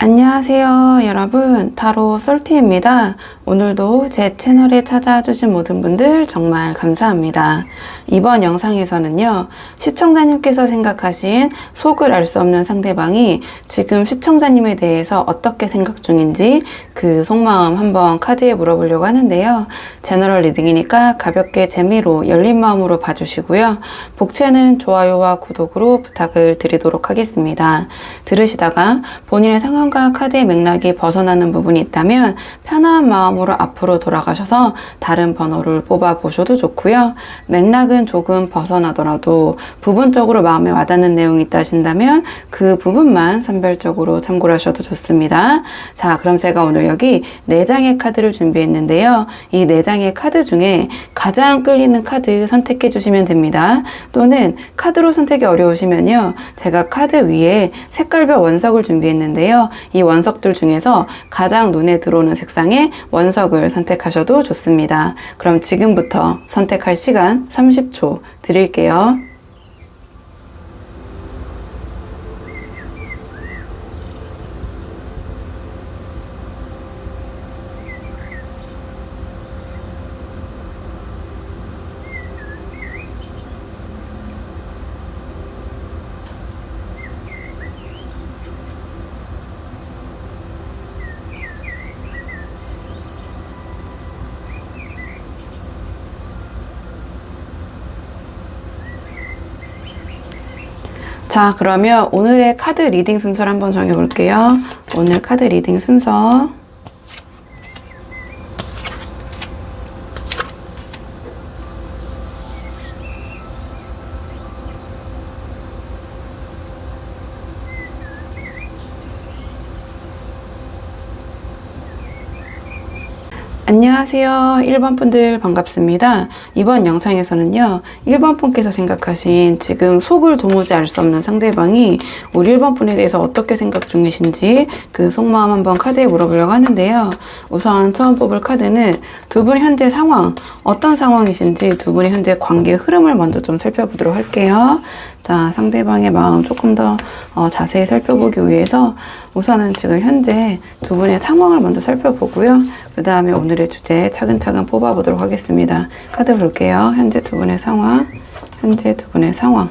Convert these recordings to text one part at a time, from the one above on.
안녕하세요 여러분, 타로 솔티입니다. 오늘도 제 채널에 찾아주신 모든 분들 정말 감사합니다. 이번 영상에서는요, 시청자님께서 생각하신 속을 알 수 없는 상대방이 지금 시청자님에 대해서 어떻게 생각 중인지 그 속마음 한번 카드에 물어보려고 하는데요. 제너럴 리딩이니까 가볍게 재미로 열린 마음으로 봐주시고요. 복채는 좋아요와 구독으로 부탁을 드리도록 하겠습니다. 들으시다가 본인의 상황과 카드의 맥락이 벗어나는 부분이 있다면 편안한 마음으로 앞으로 돌아가셔서 다른 번호를 뽑아 보셔도 좋고요. 맥락은 조금 벗어나더라도 부분적으로 마음에 와닿는 내용이 있다 하신다면 그 부분만 선별적으로 참고를 하셔도 좋습니다. 자, 그럼 제가 오늘 여기 4장의 카드를 준비했는데요. 이 4장의 카드 중에 가장 끌리는 카드 선택해 주시면 됩니다. 또는 카드로 선택이 어려우시면요, 제가 카드 위에 색깔별 원석을 준비했는데요. 이 원석들 중에서 가장 눈에 들어오는 색상의 원석을 선택하셔도 좋습니다. 그럼 지금부터 선택할 시간 30초 드릴게요. 자, 그러면 오늘의 카드 리딩 순서를 한번 정해볼게요. 오늘 카드 리딩 순서. 안녕하세요. 1번 분들 반갑습니다. 이번 영상에서는요, 1번 분께서 생각하신 지금 속을 도무지 알 수 없는 상대방이 우리 1번 분에 대해서 어떻게 생각 중이신지 그 속마음 한번 카드에 물어보려고 하는데요. 우선 처음 뽑을 카드는 두 분의 현재 상황, 어떤 상황이신지 두 분의 현재 관계의 흐름을 먼저 좀 살펴보도록 할게요. 자, 상대방의 마음 조금 더 자세히 살펴보기 위해서 우선은 지금 현재 두 분의 상황을 먼저 살펴보고요. 그 다음에 오늘의 주제 차근차근 뽑아보도록 하겠습니다. 카드 볼게요. 현재 두 분의 상황, 현재 두 분의 상황.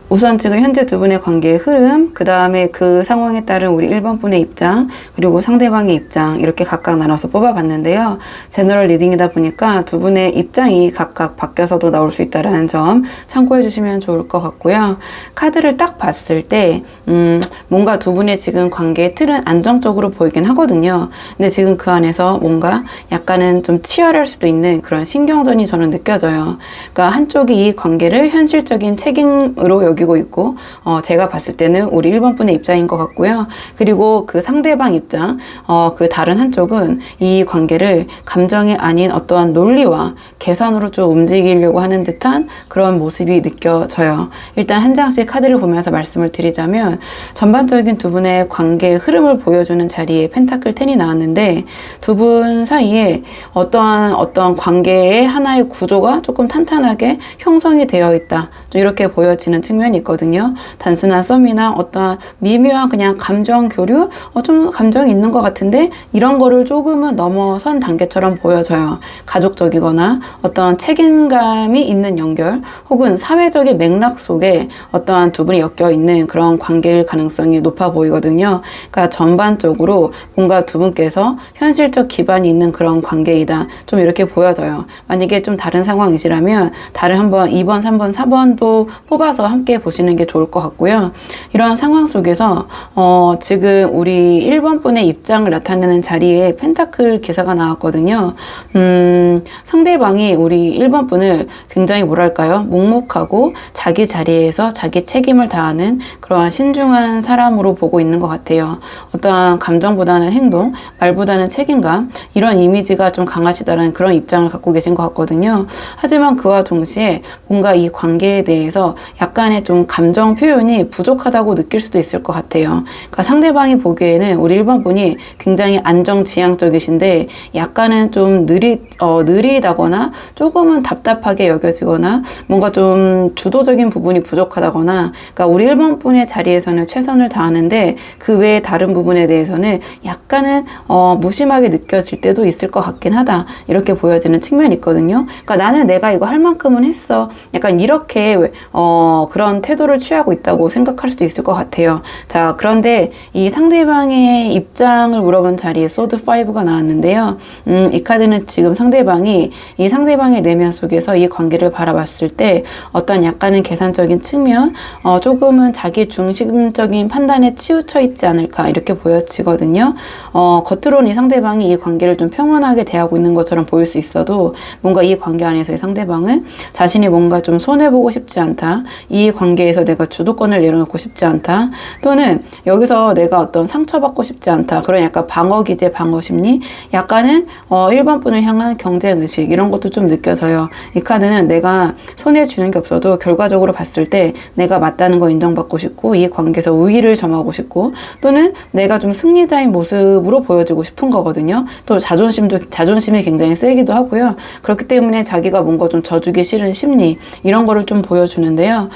우선 지금 현재 두 분의 관계의 흐름, 그 다음에 그 상황에 따른 우리 1번 분의 입장, 그리고 상대방의 입장, 이렇게 각각 나눠서 뽑아봤는데요. 제너럴 리딩이다 보니까 두 분의 입장이 각각 바뀌어서도 나올 수 있다는 점 참고해 주시면 좋을 것 같고요. 카드를 딱 봤을 때 뭔가 두 분의 지금 관계의 틀은 안정적으로 보이긴 하거든요. 근데 지금 그 안에서 뭔가 약간은 좀 치열할 수도 있는 그런 신경전이 저는 느껴져요. 그러니까 한쪽이 이 관계를 현실적인 책임으로 여기고 있고, 제가 봤을 때는 우리 1번 분의 입장인 것 같고요. 그리고 그 상대방 입장, 그 다른 한쪽은 이 관계를 감정이 아닌 어떠한 논리와 계산으로 좀 움직이려고 하는 듯한 그런 모습이 느껴져요. 일단 한 장씩 카드를 보면서 말씀을 드리자면, 전반적인 두 분의 관계의 흐름을 보여주는 자리에 펜타클 10이 나왔는데, 두 분 사이에 어떠한 관계의 하나의 구조가 조금 탄탄하게 형성이 되어 있다, 좀 이렇게 보여지는 측면이 있거든요. 단순한 썸이나 어떤 미묘한 그냥 감정 교류, 좀 감정이 있는 것 같은데 이런 거를 조금은 넘어선 단계처럼 보여져요. 가족적이거나 어떤 책임감이 있는 연결, 혹은 사회적인 맥락 속에 어떠한 두 분이 엮여 있는 그런 관계일 가능성이 높아 보이거든요. 그러니까 전반적으로 뭔가 두 분께서 현실적 기반이 있는 그런 관계이다, 좀 이렇게 보여져요. 만약에 좀 다른 상황이시라면 다른 한번 2번, 3번, 4번도 뽑아서 함께 보시는 게 좋을 것 같고요. 이러한 상황 속에서 지금 우리 1번 분의 입장을 나타내는 자리에 펜타클 기사가 나왔거든요. 상대방이 우리 1번 분을 굉장히 뭐랄까요, 묵묵하고 자기 자리에서 자기 책임을 다하는 그러한 신중한 사람으로 보고 있는 것 같아요. 어떠한 감정보다는 행동, 말보다는 책임감, 이런 이미지가 좀 강하시다는 그런 입장을 갖고 계신 것 같거든요. 하지만 그와 동시에 뭔가 이 관계에 대해서 약간의 좀 감정 표현이 부족하다고 느낄 수도 있을 것 같아요. 그러니까 상대방이 보기에는 우리 1번 분이 굉장히 안정지향적이신데 약간은 좀 느리다거나 조금은 답답하게 여겨지거나 뭔가 좀 주도적인 부분이 부족하다거나, 그러니까 우리 1번 분의 자리에서는 최선을 다하는데 그 외에 다른 부분에 대해서는 약간은 무심하게 느껴질 때도 있을 것 같긴 하다, 이렇게 보여지는 측면이 있거든요. 그러니까 나는 내가 이거 할 만큼은 했어, 약간 이렇게 그런 태도를 취하고 있다고 생각할 수도 있을 것 같아요. 자, 그런데 이 상대방의 입장을 물어본 자리에 소드 5가 나왔는데요. 이 카드는 지금 이 상대방의 내면 속에서 이 관계를 바라봤을 때 어떤 약간은 계산적인 측면, 조금은 자기 중심적인 판단에 치우쳐 있지 않을까, 이렇게 보여지거든요. 겉으로는 이 상대방이 이 관계를 좀 평온하게 대하고 있는 것처럼 보일 수 있어도 뭔가 이 관계 안에서의 상대방은 자신이 뭔가 좀 손해보고 싶지 않다, 이 관계에서 내가 주도권을 내려놓고 싶지 않다, 또는 여기서 내가 어떤 상처받고 싶지 않다, 그런 약간 방어기제, 방어심리, 약간은 1번 분을 향한 경쟁의식, 이런 것도 좀 느껴져요. 이 카드는 내가 손해주는 게 없어도 결과적으로 봤을 때 내가 맞다는 거 인정받고 싶고 이 관계에서 우위를 점하고 싶고, 또는 내가 좀 승리자인 모습으로 보여지고 싶은 거거든요. 또 자존심이 굉장히 세기도 하고요. 그렇기 때문에 자기가 뭔가 좀 져주기 싫은 심리, 이런 거를 좀 보여주는데요.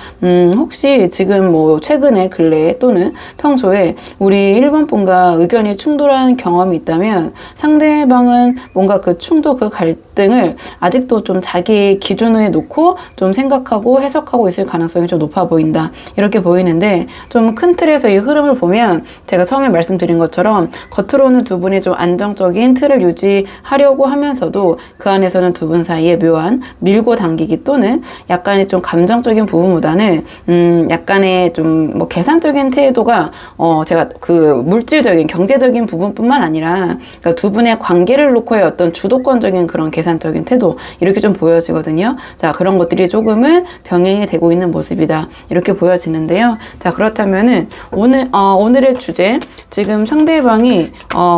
혹시 지금 뭐 최근에 근래에 또는 평소에 우리 1번 분과 의견이 충돌한 경험이 있다면 상대방은 뭔가 그 충돌, 그 갈등을 아직도 좀 자기 기준에 놓고 좀 생각하고 해석하고 있을 가능성이 좀 높아 보인다, 이렇게 보이는데, 좀 큰 틀에서 이 흐름을 보면 제가 처음에 말씀드린 것처럼 겉으로는 두 분이 좀 안정적인 틀을 유지하려고 하면서도 그 안에서는 두 분 사이에 묘한 밀고 당기기 또는 약간의 좀 감정적인 부분보다는 약간의 좀 뭐 계산적인 태도가 제가 그 물질적인 경제적인 부분뿐만 아니라 그러니까 두 분의 관계를 놓고의 어떤 주도권적인 그런 계산적인 태도, 이렇게 좀 보여지거든요. 자, 그런 것들이 조금은 병행이 되고 있는 모습이다, 이렇게 보여지는데요. 자, 그렇다면은 오늘의 주제, 지금 상대방이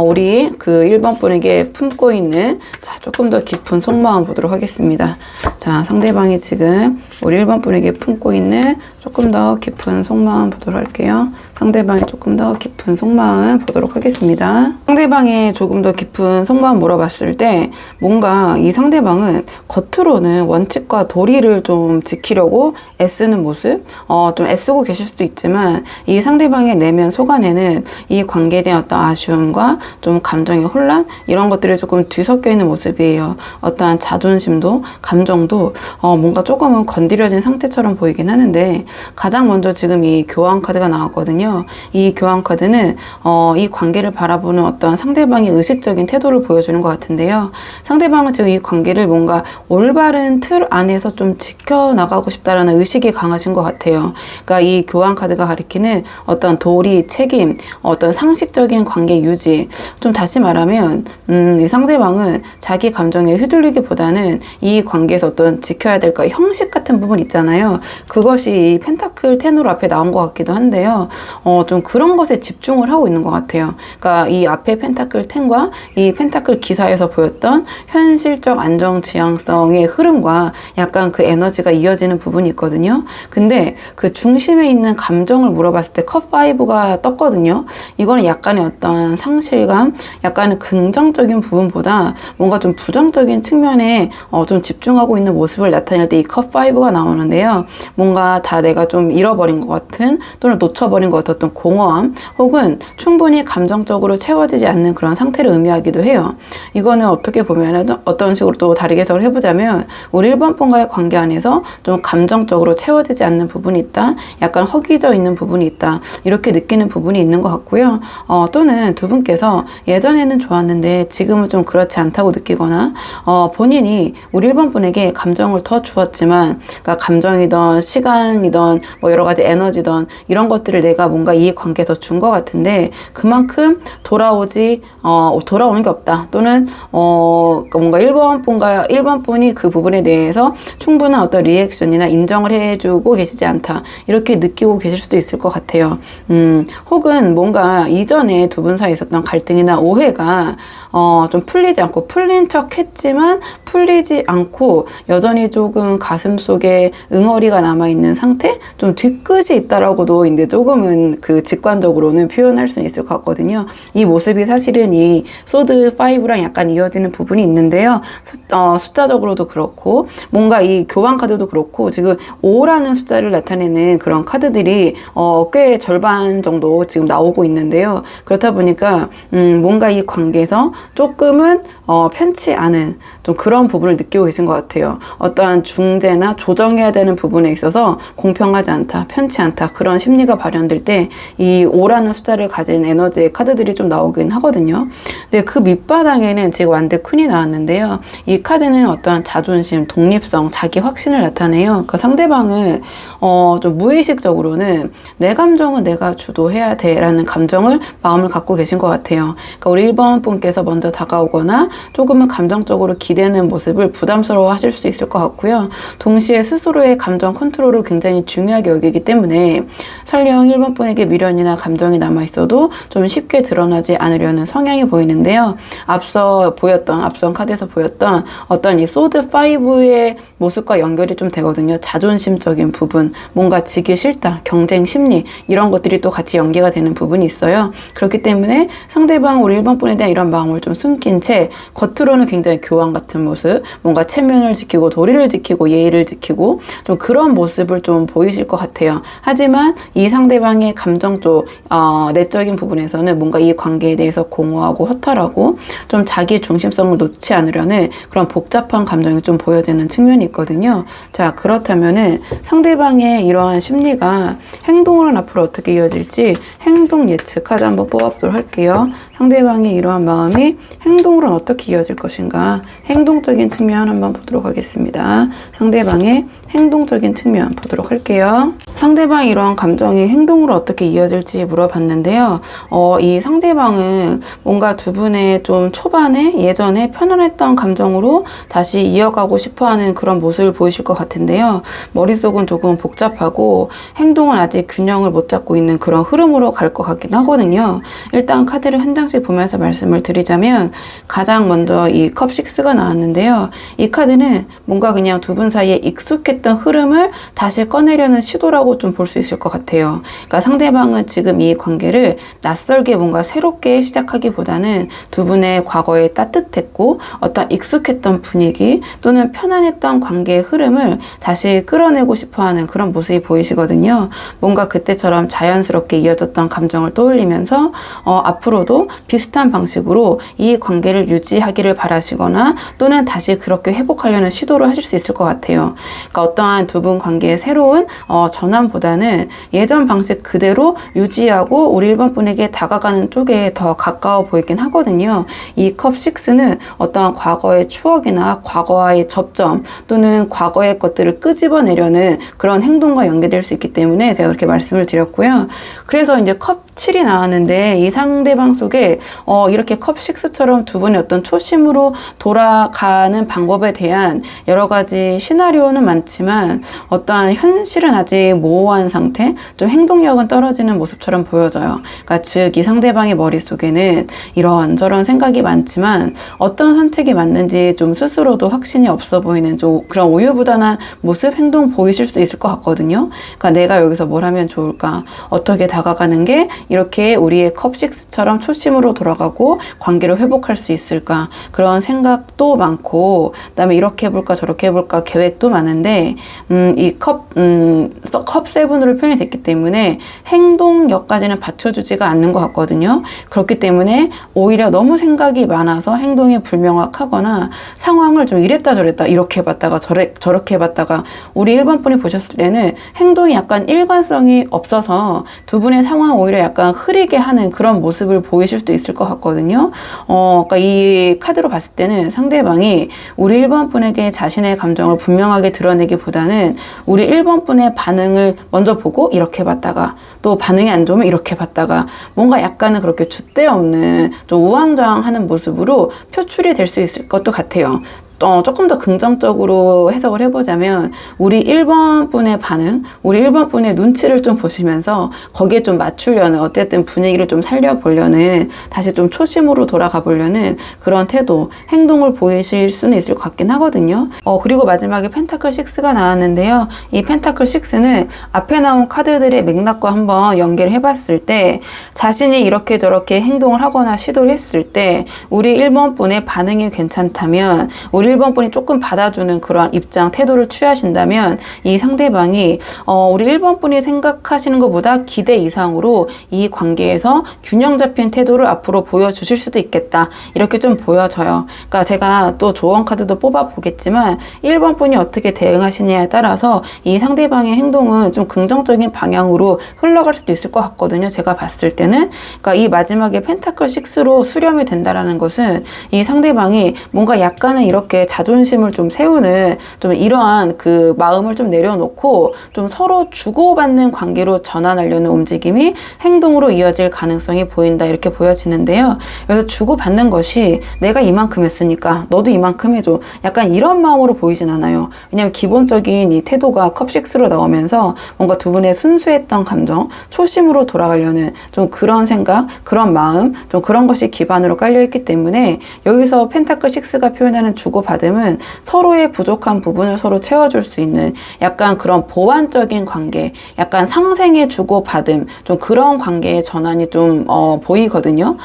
우리 그 1번 분에게 품고 있는, 자, 조금 더 깊은 속마음 보도록 하겠습니다. 자, 상대방이 지금 우리 1번 분에게 품고 있는 조금 더 깊은 속마음 보도록 할게요. 상대방이 조금 더 깊은 속마음 보도록 하겠습니다. 상대방의 조금 더 깊은 속마음 물어봤을 때 뭔가 이 상대방은 겉으로는 원칙과 도리를 좀 지키려고 애쓰는 모습, 좀 애쓰고 계실 수도 있지만 이 상대방의 내면 속안에는 이 관계에 대한 어떤 아쉬움과 좀 감정의 혼란, 이런 것들이 조금 뒤섞여 있는 모습이에요. 어떠한 자존심도 감정도 뭔가 조금은 건드려진 상태처럼 보이긴 하는데, 가장 먼저 지금 이 교황 카드가 나왔거든요. 이 교황 카드는 이 관계를 바라보는 어떤 상대방의 의식적인 태도를 보여주는 것 같은데요. 상대방은 지금 이 관계를 뭔가 올바른 틀 안에서 좀 지켜나가고 싶다라는 의식이 강하신 것 같아요. 그러니까 이 교황 카드가 가리키는 어떤 도리, 책임, 어떤 상식적인 관계 유지, 좀 다시 말하면 이 상대방은 자기 감정에 휘둘리기보다는 이 관계에서 어떤 지켜야 될 거 형식 같은 부분 있잖아요. 그것이 이 펜타클 텐으로 앞에 나온 것 같기도 한데요. 좀 그런 것에 집중을 하고 있는 것 같아요. 그러니까 이 앞에 펜타클 텐과 이 펜타클 기사에서 보였던 현실적 안정 지향성의 흐름과 약간 그 에너지가 이어지는 부분이 있거든요. 근데 그 중심에 있는 감정을 물어봤을 때 컵 5가 떴거든요. 이거는 약간의 어떤 상실감, 약간은 긍정적인 부분보다 뭔가 좀 부정적인 측면에 좀 집중하고 있는 모습을 나타낼 때 이 컵 5가 나오는데요. 뭔가 다 내가 좀 잃어버린 것 같은, 또는 놓쳐버린 것 같은 어떤 공허함, 혹은 충분히 감정적으로 채워지지 않는 그런 상태를 의미하기도 해요. 이거는 어떻게 보면 어떤 식으로 또 다르게 해석을 해보자면 우리 1번 분과의 관계 안에서 좀 감정적으로 채워지지 않는 부분이 있다, 약간 허기져 있는 부분이 있다, 이렇게 느끼는 부분이 있는 것 같고요. 또는 두 분께서 예전에는 좋았는데 지금은 좀 그렇지 않다고 느끼거나 본인이 우리 1번 분에게 감정을 더 주었지만, 그러니까 감정이든 시간이든 뭐 여러 가지 에너지든 이런 것들을 내가 뭔가 이 관계에 더 준 것 같은데 그만큼 돌아오는 게 없다. 또는 뭔가 1번 분이 그 부분에 대해서 충분한 어떤 리액션이나 인정을 해주고 계시지 않다. 이렇게 느끼고 계실 수도 있을 것 같아요. 혹은 뭔가 이전에 두 분 사이에 있었던 갈등이나 오해가 좀 풀리지 않고 풀린 척 했지만 풀리지 않고 여전히 조금 가슴 속에 응어리가 남아있는 상태? 좀 뒤끝이 있다라고도 이제 조금은 그 직관적으로는 표현할 수 있을 것 같거든요. 이 모습이 사실은 이 소드 5랑 약간 이어지는 부분이 있는데요. 숫자적으로도 그렇고 뭔가 이 교환 카드도 그렇고 지금 5라는 숫자를 나타내는 그런 카드들이 꽤 절반 정도 지금 나오고 있는데요. 그렇다 보니까 뭔가 이 관계에서 조금은 편치 않은 좀 그런 부분을 느끼고 계신 것 같아요. 어떠한 중재나 조정해야 되는 부분에 있어서 공평하지 않다, 편치 않다 그런 심리가 발현될 때 이 5라는 숫자를 가진 에너지의 카드들이 좀 나오긴 하거든요. 근데 그 밑바닥에는 지금 완대 퀸이 나왔는데요. 이 카드는 어떠한 자존심, 독립성, 자기 확신을 나타내요. 그 상대방은 좀 무의식적으로는 내 감정은 내가 주도해야 돼라는 마음을 갖고 계신 것 같아요. 그러니까 우리 1번 분께서 먼저 다가오거나 조금은 감정적으로 기대는 모습을 부담스러워 하실 수도 있을 것 같고요. 동시에 스스로의 감정 컨트롤을 굉장히 중요하게 여기기 때문에 설령 1번 분에게 미련이나 감정이 남아있어도 좀 쉽게 드러나지 않으려는 성향이 보이는데요. 앞선 카드에서 보였던 어떤 이 소드 5의 모습과 연결이 좀 되거든요. 자존심적인 부분, 뭔가 지기 싫다, 경쟁 심리 이런 것들이 또 같이 연계가 되는 부분이 있어요. 그렇기 때문에 상대방 우리 1번 분에 대한 이런 마음을 좀 숨긴 채 겉으로는 굉장히 교황 같은 모습, 뭔가 체면을 지키고 도리를 지키고 예의를 지키고 좀 그런 모습을 좀 보이실 것 같아요. 하지만 이 상대방의 감정 쪽 내적인 부분에서는 뭔가 이 관계에 대해서 공허하고 허탈하고 좀 자기 중심성을 놓지 않으려는 그런 복잡한 감정이 좀 보여지는 측면이 있거든요. 자, 그렇다면은 상대방의 이러한 심리가 행동으로는 앞으로 어떻게 이어질지 행동 예측 카드 한번 뽑아보도록 할게요. 상대방의 이러한 마음이 행동으로는 어떻게 이어질 것인가, 행동적인 측면 한번 보도록 하겠습니다. 상대방의 행동적인 측면 보도록 할게요. 상대방이 이러한 감정이 행동으로 어떻게 이어질지 물어봤는데요. 이 상대방은 뭔가 두 분의 좀 초반에 예전에 편안했던 감정으로 다시 이어가고 싶어하는 그런 모습을 보이실 것 같은데요. 머릿속은 조금 복잡하고 행동은 아직 균형을 못 잡고 있는 그런 흐름으로 갈 것 같긴 하거든요. 일단 카드를 한 장씩 보면서 말씀을 드리자면 가장 먼저 이 컵 6가 나왔는데요. 이 카드는 뭔가 그냥 두 분 사이에 익숙했던 흐름을 다시 꺼내려는 시도라고 좀 볼 수 있을 것 같아요. 그러니까 상대방은 지금 이 관계를 낯설게 뭔가 새롭게 시작하기보다는 두 분의 과거에 따뜻했고 어떤 익숙했던 분위기 또는 편안했던 관계의 흐름을 다시 끌어내고 싶어하는 그런 모습이 보이시거든요. 뭔가 그때처럼 자연스럽게 이어졌던 감정을 떠올리면서 앞으로도 비슷한 방식으로 이 관계를 유지하기를 바라시거나 또는 다시 그렇게 회복하려는 시도를 하실 수 있을 것 같아요. 그러니까 어떠한 두 분 관계의 새로운 전환보다는 예전 방식 그대로 유지하고 우리 1번 분에게 다가가는 쪽에 더 가까워 보이긴 하거든요. 이 컵 6는 어떠한 과거의 추억이나 과거와의 접점 또는 과거의 것들을 끄집어내려는 그런 행동과 연계될 수 있기 때문에 제가 그렇게 말씀을 드렸고요. 그래서 이제 컵 7이 나왔는데 이 상대방 속에 이렇게 컵 6처럼 두 분의 어떤 초심으로 돌아가는 방법에 대한 여러 가지 시나리오는 많지만 어떠한 현실은 아직 모호한 상태, 좀 행동력은 떨어지는 모습처럼 보여져요. 그러니까 즉 이 상대방의 머릿속에는 이런저런 생각이 많지만 어떤 선택이 맞는지 좀 스스로도 확신이 없어 보이는 좀 그런 우유부단한 모습, 행동 보이실 수 있을 것 같거든요. 그러니까 내가 여기서 뭘 하면 좋을까? 어떻게 다가가는 게 이렇게 우리의 컵 6처럼 초심으로 돌아가고 관계를 회복할 수 있을까? 그런 생각도 많고 그다음에 이렇게 해볼까 저렇게 해볼까 계획도 많은데 이 컵 7으로 표현이 됐기 때문에 행동력까지는 받쳐주지가 않는 것 같거든요. 그렇기 때문에 오히려 너무 생각이 많아서 행동이 불명확하거나 상황을 좀 이랬다 저랬다 이렇게 해봤다가 저렇게 해봤다가 우리 1번 분이 보셨을 때는 행동이 약간 일관성이 없어서 두 분의 상황을 오히려 약간 흐리게 하는 그런 모습을 보이실 수도 있을 것 같거든요. 그러니까 이 카드로 봤을 때는 상대방이 우리 1번 분에게 자신의 감정을 분명하게 드러내기보다는 우리 1번 분의 반응을 먼저 보고 이렇게 해봤다가 또 반응이 안 좋으면 이렇게 이렇게 봤다가 뭔가 약간은 그렇게 줏대 없는 좀 우왕좌왕하는 모습으로 표출이 될 수 있을 것도 같아요. 조금 더 긍정적으로 해석을 해보자면 우리 1번 분의 반응, 우리 1번 분의 눈치를 좀 보시면서 거기에 좀 맞추려는, 어쨌든 분위기를 좀 살려보려는, 다시 좀 초심으로 돌아가 보려는 그런 태도, 행동을 보이실 수는 있을 것 같긴 하거든요. 그리고 마지막에 펜타클 6가 나왔는데요. 이 펜타클 6는 앞에 나온 카드들의 맥락과 한번 연결해 봤을 때 자신이 이렇게 저렇게 행동을 하거나 시도를 했을 때 우리 1번 분의 반응이 괜찮다면, 우리 1번 분이 조금 받아주는 그러한 입장, 태도를 취하신다면 이 상대방이 우리 1번 분이 생각하시는 것보다 기대 이상으로 이 관계에서 균형 잡힌 태도를 앞으로 보여주실 수도 있겠다. 이렇게 좀 보여져요. 그러니까 제가 또 조언 카드도 뽑아보겠지만 1번 분이 어떻게 대응하시냐에 따라서 이 상대방의 행동은 좀 긍정적인 방향으로 흘러갈 수도 있을 것 같거든요. 제가 봤을 때는. 그러니까 이 마지막에 펜타클 6로 수렴이 된다라는 것은 이 상대방이 뭔가 약간은 이렇게 자존심을 좀 세우는 좀 이러한 그 마음을 좀 내려놓고 좀 서로 주고받는 관계로 전환하려는 움직임이 행동으로 이어질 가능성이 보인다, 이렇게 보여지는데요. 그래서 주고받는 것이 내가 이만큼 했으니까 너도 이만큼 해줘, 약간 이런 마음으로 보이진 않아요. 왜냐하면 기본적인 이 태도가 컵6로 나오면서 뭔가 두 분의 순수했던 감정, 초심으로 돌아가려는 좀 그런 생각, 그런 마음, 좀 그런 것이 기반으로 깔려있기 때문에 여기서 펜타클 6가 표현하는 주고받음은 서로의 부족한 부분을 서로 채워줄 수 있는 약간 그런 보완적인 관계, 약간 상생의 주고받음, 좀 그런 관계의 전환이 좀 보이거든요.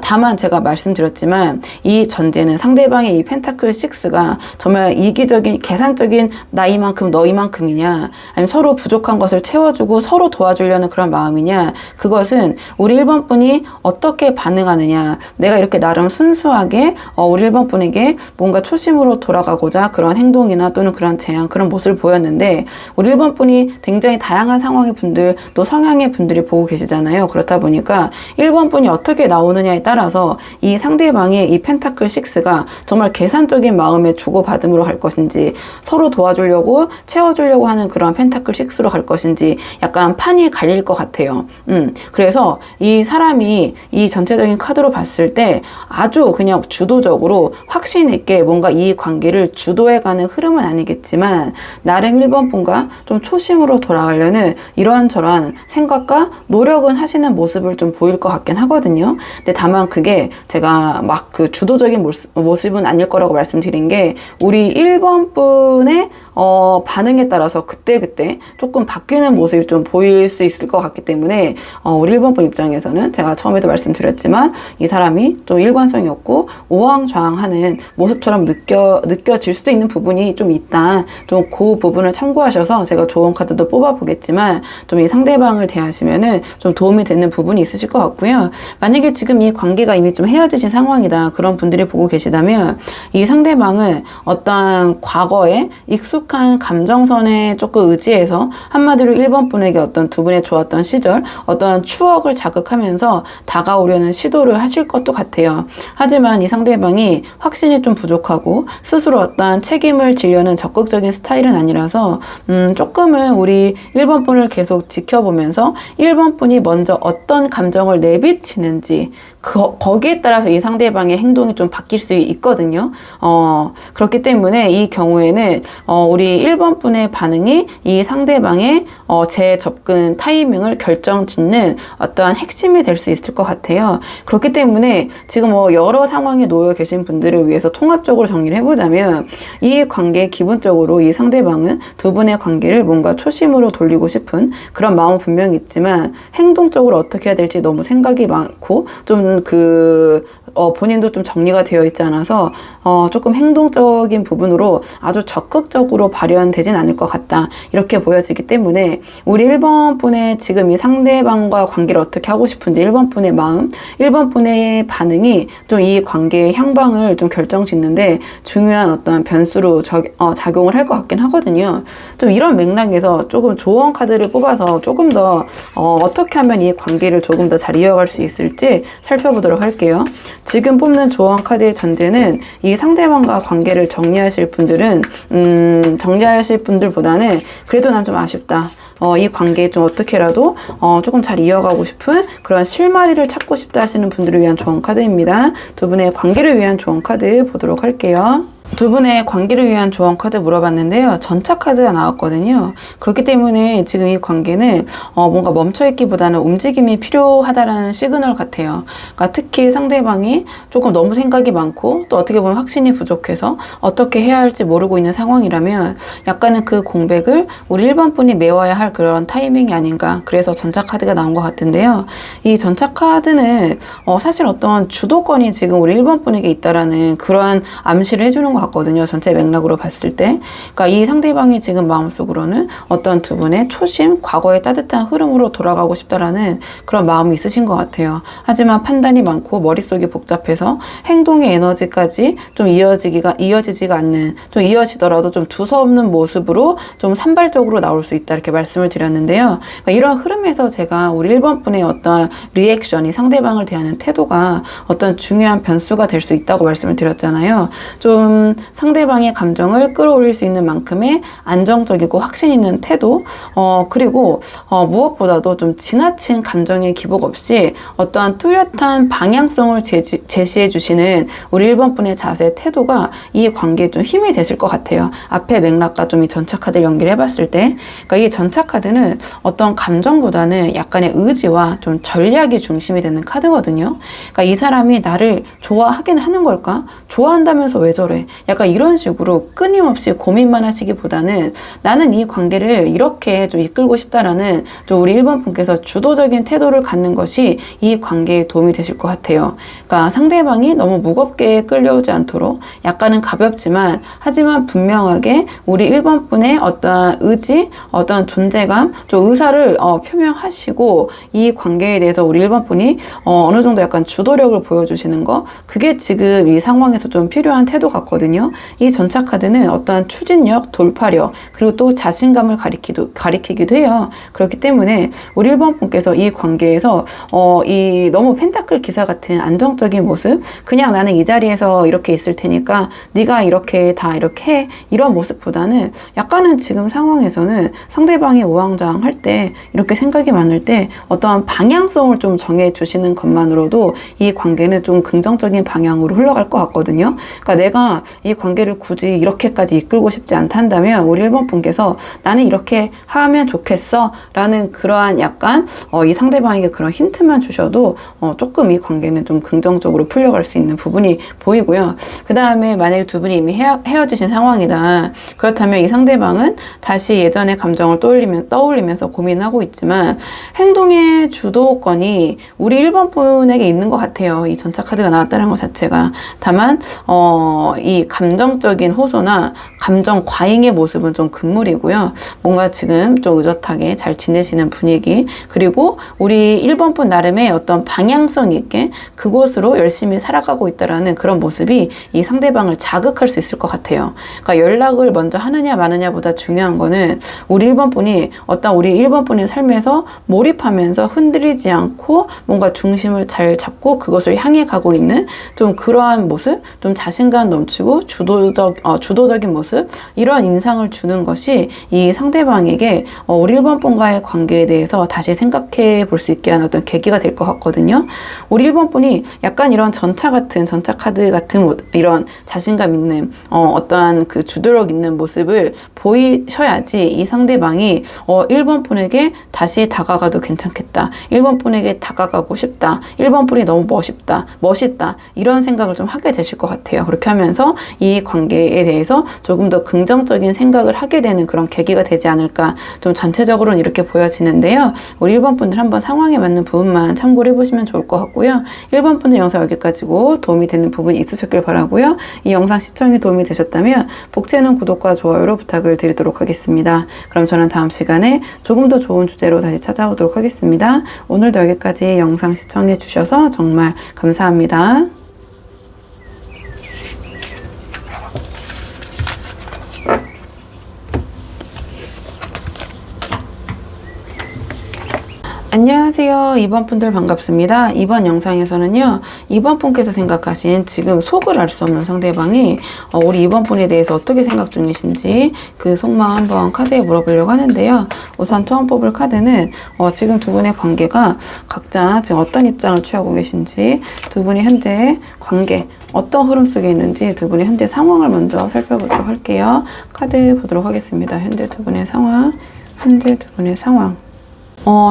다만 제가 말씀드렸지만 이 전제는 상대방의 이 펜타클 6가 정말 이기적인 계산적인 나이만큼 너희만큼이냐, 아니면 서로 부족한 것을 채워주고 서로 도와주려는 그런 마음이냐, 그것은 우리 1번 분이 어떻게 반응하느냐, 내가 이렇게 나름 순수하게 우리 1번 분에게 뭔가 초심으로 돌아가고자 그런 행동이나 또는 그런 제안, 그런 모습을 보였는데 우리 1번 분이 굉장히 다양한 상황의 분들, 또 성향의 분들이 보고 계시잖아요. 그렇다 보니까 1번 분이 어떻게 나오느냐에 따라서 이 상대방의 이 펜타클 6가 정말 계산적인 마음의 주고받음으로 갈 것인지, 서로 도와주려고 채워주려고 하는 그런 펜타클 6로 갈 것인지 약간 판이 갈릴 것 같아요. 그래서 이 사람이 이 전체적인 카드로 봤을 때 아주 그냥 주도적으로 확신 있게 뭔가 이 관계를 주도해가는 흐름은 아니겠지만 나름 1번 분과 좀 초심으로 돌아가려는 이러한저러한 생각과 노력은 하시는 모습을 좀 보일 것 같긴 하거든요. 근데 다만 그게 제가 막 그 주도적인 모습은 아닐 거라고 말씀드린 게 우리 1번 분의 반응에 따라서 그때그때 조금 바뀌는 모습이 좀 보일 수 있을 것 같기 때문에 우리 1번 분 입장에서는 제가 처음에도 말씀드렸지만 이 사람이 좀 일관성이 없고 우왕좌왕하는 모습처럼 느껴질 수도 있는 부분이 좀 있다. 좀 그 부분을 참고하셔서 제가 조언 카드도 뽑아보겠지만 좀 이 상대방을 대하시면은 좀 도움이 되는 부분이 있으실 것 같고요. 만약에 지금 이 관계가 이미 좀 헤어지신 상황이다, 그런 분들이 보고 계시다면 이 상대방은 어떤 과거에 익숙한 감정선에 조금 의지해서 한마디로 1번 분에게 어떤 두 분의 좋았던 시절, 어떤 추억을 자극하면서 다가오려는 시도를 하실 것도 같아요. 하지만 이 상대방이 확신이 좀 부족하고 스스로 어떤 책임을 지려는 적극적인 스타일은 아니라서 조금은 우리 1번 분을 계속 지켜보면서 1번 분이 먼저 어떤 감정을 내비치는지 거기에 따라서 이 상대방의 행동이 좀 바뀔 수 있거든요. 그렇기 때문에 이 경우에는 우리 1번 분의 반응이 이 상대방의 재접근 타이밍을 결정짓는 어떠한 핵심이 될 수 있을 것 같아요. 그렇기 때문에 지금 여러 상황에 놓여 계신 분들을 위해서 통합적으로 정리를 해보자면 이 관계 기본적으로 이 상대방은 두 분의 관계를 뭔가 초심으로 돌리고 싶은 그런 마음은 분명히 있지만 행동적으로 어떻게 해야 될지 너무 생각이 많고 좀 본인도 좀 정리가 되어 있지 않아서 조금 행동적인 부분으로 아주 적극적으로 발현되진 않을 것 같다, 이렇게 보여지기 때문에 우리 1번 분의 지금 이 상대방과 관계를 어떻게 하고 싶은지 1번 분의 마음, 1번 분의 반응이 좀 이 관계의 향방을 좀 결정짓는데 굉장히 중요한 어떤 변수로 작용을 할 것 같긴 하거든요. 좀 이런 맥락에서 조금 조언 카드를 뽑아서 조금 더 어떻게 하면 이 관계를 조금 더 잘 이어갈 수 있을지 살펴보도록 할게요. 지금 뽑는 조언 카드의 전제는 이 상대방과 관계를 정리하실 분들은 정리하실 분들보다는 그래도 난 좀 아쉽다. 이 관계 좀 어떻게라도 조금 잘 이어가고 싶은 그런 실마리를 찾고 싶다 하시는 분들을 위한 조언 카드입니다. 두 분의 관계를 위한 조언 카드 보도록 할게요. 두 분의 관계를 위한 조언 카드 물어봤는데요. 전차 카드가 나왔거든요. 그렇기 때문에 지금 이 관계는 뭔가 멈춰있기보다는 움직임이 필요하다라는 시그널 같아요. 그러니까 특히 상대방이 조금 너무 생각이 많고 또 어떻게 보면 확신이 부족해서 어떻게 해야 할지 모르고 있는 상황이라면 약간은 그 공백을 우리 1번 분이 메워야 할 그런 타이밍이 아닌가. 그래서 전차 카드가 나온 것 같은데요. 이 전차 카드는 사실 어떤 주도권이 지금 우리 1번 분에게 있다라는 그러한 암시를 해주는 것 같거든요. 전체 맥락으로 봤을 때. 그러니까 이 상대방이 지금 마음속으로는 어떤 두 분의 초심, 과거의 따뜻한 흐름으로 돌아가고 싶다라는 그런 마음이 있으신 것 같아요. 하지만 판단이 많고 머릿속이 복잡해서 행동의 에너지까지 좀 이어지지가 않는, 좀 이어지더라도 좀 두서없는 모습으로 좀 산발적으로 나올 수 있다 이렇게 말씀을 드렸는데요. 그러니까 이런 흐름에서 제가 우리 1번 분의 어떤 리액션이 상대방을 대하는 태도가 어떤 중요한 변수가 될 수 있다고 말씀을 드렸잖아요. 좀 상대방의 감정을 끌어올릴 수 있는 만큼의 안정적이고 확신 있는 태도, 그리고 무엇보다도 좀 지나친 감정의 기복 없이 어떠한 뚜렷한 방향성을 제시해 주시는 우리 1번 분의 자세, 태도가 이 관계에 좀 힘이 되실 것 같아요. 앞에 맥락과 좀 이 전차 카드를 연결해 봤을 때, 그러니까 이 전차 카드는 어떤 감정보다는 약간의 의지와 좀 전략이 중심이 되는 카드거든요. 그러니까 이 사람이 나를 좋아하긴 하는 걸까? 좋아한다면서 왜 저래? 약간 이런 식으로 끊임없이 고민만 하시기보다는 나는 이 관계를 이렇게 좀 이끌고 싶다라는 좀 우리 1번 분께서 주도적인 태도를 갖는 것이 이 관계에 도움이 되실 것 같아요. 그러니까 상대방이 너무 무겁게 끌려오지 않도록 약간은 가볍지만 하지만 분명하게 우리 1번 분의 어떠한 의지, 어떤 존재감, 좀 의사를 표명하시고 이 관계에 대해서 우리 1번 분이 어느 정도 약간 주도력을 보여주시는 거, 그게 지금 이 상황에서 좀 필요한 태도 같거든요. 이 전차 카드는 어떠한 추진력, 돌파력, 그리고 또 자신감을 가리키기도 해요. 그렇기 때문에 우리 1번 분께서 이 관계에서 이 너무 펜타클 기사 같은 안정적인 모습, 그냥 나는 이 자리에서 이렇게 있을 테니까 네가 이렇게 다 이렇게 해, 이런 모습보다는 약간은 지금 상황에서는 상대방이 우왕좌왕할 때, 이렇게 생각이 많을 때 어떠한 방향성을 좀 정해 주시는 것만으로도 이 관계는 좀 긍정적인 방향으로 흘러갈 것 같거든요. 그러니까 내가 이 관계를 굳이 이렇게까지 이끌고 싶지 않다면 우리 1번 분께서 나는 이렇게 하면 좋겠어 라는 그러한 약간 이 상대방에게 그런 힌트만 주셔도 조금 이 관계는 좀 긍정적으로 풀려갈 수 있는 부분이 보이고요. 그 다음에 만약에 두 분이 이미 헤어지신 상황이다. 그렇다면 이 상대방은 다시 예전의 감정을 떠올리면서 고민하고 있지만 행동의 주도권이 우리 1번 분에게 있는 것 같아요. 이 전차 카드가 나왔다는 것 자체가. 다만 이 감정적인 호소나 감정 과잉의 모습은 좀 금물이고요. 뭔가 지금 좀 의젓하게 잘 지내시는 분위기, 그리고 우리 1번 분 나름의 어떤 방향성 있게 그곳으로 열심히 살아가고 있다라는 그런 모습이 이 상대방을 자극할 수 있을 것 같아요. 그러니까 연락을 먼저 하느냐 마느냐보다 중요한 거는 우리 1번 분이 어떤 우리 1번 분의 삶에서 몰입하면서 흔들리지 않고 뭔가 중심을 잘 잡고 그것을 향해 가고 있는 좀 그러한 모습, 좀 자신감 넘치고 주도적인 모습, 이러한 인상을 주는 것이 이 상대방에게 우리 1번 분과의 관계에 대해서 다시 생각해 볼 수 있게 하는 어떤 계기가 될 것 같거든요. 우리 1번 분이 약간 이런 전차 카드 같은 이런 자신감 있는 어떠한 그 주도력 있는 모습을 보이셔야지 이 상대방이 1번 분에게 다시 다가가도 괜찮겠다. 1번 분에게 다가가고 싶다. 1번 분이 너무 멋있다. 이런 생각을 좀 하게 되실 것 같아요. 그렇게 하면서 이 관계에 대해서 조금 더 긍정적인 생각을 하게 되는 그런 계기가 되지 않을까, 좀 전체적으로는 이렇게 보여지는데요. 우리 1번 분들 한번 상황에 맞는 부분만 참고를 해보시면 좋을 것 같고요. 1번 분들 영상 여기까지고 도움이 되는 부분이 있으셨길 바라고요. 이 영상 시청이 도움이 되셨다면 복채는 구독과 좋아요로 부탁을 드리도록 하겠습니다. 그럼 저는 다음 시간에 조금 더 좋은 주제로 다시 찾아오도록 하겠습니다. 오늘도 여기까지 영상 시청해 주셔서 정말 감사합니다. 안녕하세요. 2번 분들 반갑습니다. 이번 영상에서는요, 2번 분께서 생각하신 지금 속을 알 수 없는 상대방이 우리 2번 분에 대해서 어떻게 생각 중이신지 그 속마음 한번 카드에 물어보려고 하는데요. 우선 처음 뽑을 카드는 지금 두 분의 관계가 각자 지금 어떤 입장을 취하고 계신지, 두 분이 현재 관계 어떤 흐름 속에 있는지 두 분의 현재 상황을 먼저 살펴보도록 할게요. 카드 보도록 하겠습니다. 현재 두 분의 상황,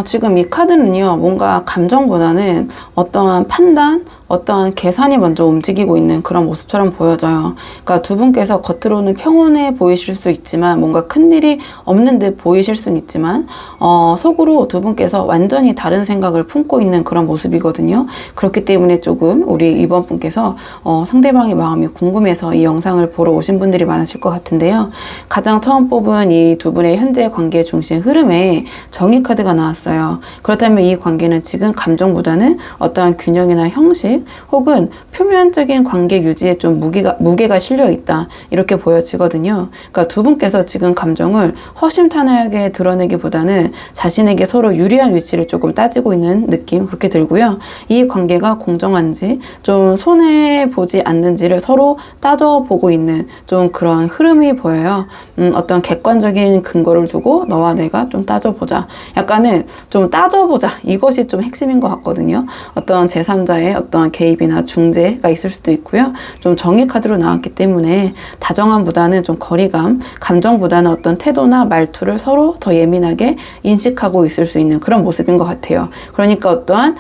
지금 이 카드는요, 뭔가 감정보다는 어떠한 판단, 어떠한 계산이 먼저 움직이고 있는 그런 모습처럼 보여져요. 그러니까 두 분께서 겉으로는 평온해 보이실 수 있지만, 뭔가 큰일이 없는 듯 보이실 수는 있지만, 속으로 두 분께서 완전히 다른 생각을 품고 있는 그런 모습이거든요. 그렇기 때문에 조금 우리 이번 분께서 상대방의 마음이 궁금해서 이 영상을 보러 오신 분들이 많으실 것 같은데요. 가장 처음 뽑은 이 두 분의 현재 관계 중심 흐름에 정의 카드가 나왔어요. 그렇다면 이 관계는 지금 감정보다는 어떠한 균형이나 형식, 혹은 표면적인 관계 유지에 좀 무게가 실려 있다, 이렇게 보여지거든요. 그러니까 두 분께서 지금 감정을 허심탄회하게 드러내기보다는 자신에게 서로 유리한 위치를 조금 따지고 있는 느낌, 그렇게 들고요. 이 관계가 공정한지, 좀 손해 보지 않는지를 서로 따져보고 있는 좀 그런 흐름이 보여요. 어떤 객관적인 근거를 두고 너와 내가 좀 따져보자, 약간은 좀 따져보자, 이것이 좀 핵심인 것 같거든요. 어떤 제3자의 어떤 개입이나 중재가 있을 수도 있고요. 좀 정의 카드로 나왔기 때문에 다정함보다는 좀 거리감, 감정보다는 어떤 태도나 말투를 서로 더 예민하게 인식하고 있을 수 있는 그런 모습인 것 같아요. 그러니까 어떠한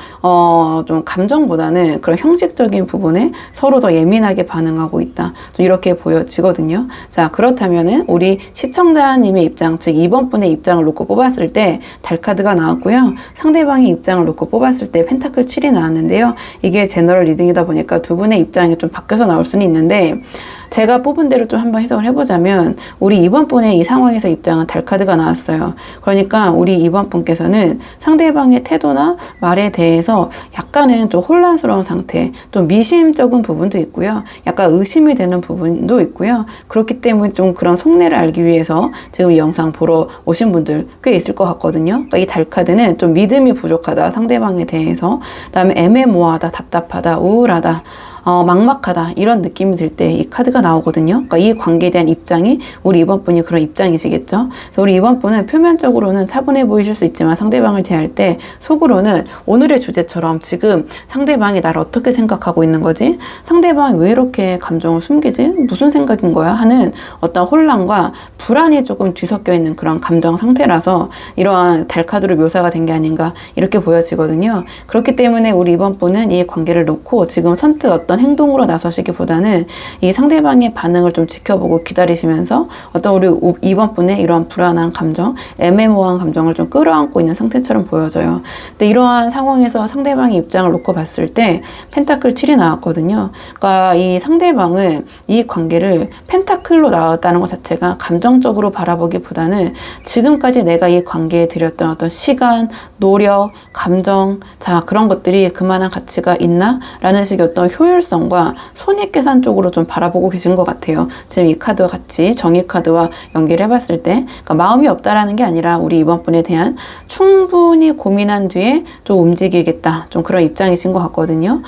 좀 감정보다는 그런 형식적인 부분에 서로 더 예민하게 반응하고 있다, 좀 이렇게 보여지거든요. 자, 그렇다면은 우리 시청자님의 입장, 즉 2번 분의 입장을 놓고 뽑았을 때 달카드가 나왔고요. 상대방의 입장을 놓고 뽑았을 때 펜타클 7이 나왔는데요. 이게 제너럴 리딩이다 보니까 두 분의 입장이 좀 바뀌어서 나올 수는 있는데, 제가 뽑은 대로 좀 한번 해석을 해보자면, 우리 2번 분의 이 상황에서 입장은 달카드가 나왔어요. 그러니까 우리 2번 분께서는 상대방의 태도나 말에 대해서 약간은 좀 혼란스러운 상태, 좀 미심쩍은 부분도 있고요. 약간 의심이 되는 부분도 있고요. 그렇기 때문에 좀 그런 속내를 알기 위해서 지금 이 영상 보러 오신 분들 꽤 있을 것 같거든요. 그러니까 이 달카드는 좀 믿음이 부족하다, 상대방에 대해서. 그다음에 애매모호하다, 답답하다, 우울하다, 막막하다, 이런 느낌이 들 때 이 카드가 나오거든요. 그러니까 이 관계에 대한 입장이 우리 이번 분이 그런 입장이시겠죠. 그래서 우리 이번 분은 표면적으로는 차분해 보이실 수 있지만, 상대방을 대할 때 속으로는 오늘의 주제처럼 지금 상대방이 나를 어떻게 생각하고 있는 거지? 상대방이 왜 이렇게 감정을 숨기지? 무슨 생각인 거야? 하는 어떤 혼란과 불안이 조금 뒤섞여 있는 그런 감정 상태라서 이러한 달카드로 묘사가 된 게 아닌가, 이렇게 보여지거든요. 그렇기 때문에 우리 이번 분은 이 관계를 놓고 지금 선뜻 어떤 행동으로 나서시기보다는 이 상대방의 반응을 좀 지켜보고 기다리시면서 어떤 우리 2번 분의 이러한 불안한 감정, 애매모호한 감정을 좀 끌어안고 있는 상태처럼 보여져요. 근데 이러한 상황에서 상대방의 입장을 놓고 봤을 때 펜타클 7이 나왔거든요. 그러니까 이 상대방은 이 관계를 펜타클로 나왔다는 것 자체가 감정적으로 바라보기보다는 지금까지 내가 이 관계에 들였던 어떤 시간, 노력, 감정, 자, 그런 것들이 그만한 가치가 있나? 라는 식의 어떤 효율성과 손익계산 쪽으로 좀 바라보고 계신 것 같아요. 지금 이 카드와 같이 정의 카드와 연결해 봤을 때, 그러니까 마음이 없다라는 게 아니라 우리 이번 분에 대한 충분히 고민한 뒤에 좀 움직이겠다, 좀 그런 입장이신 것 같거든요.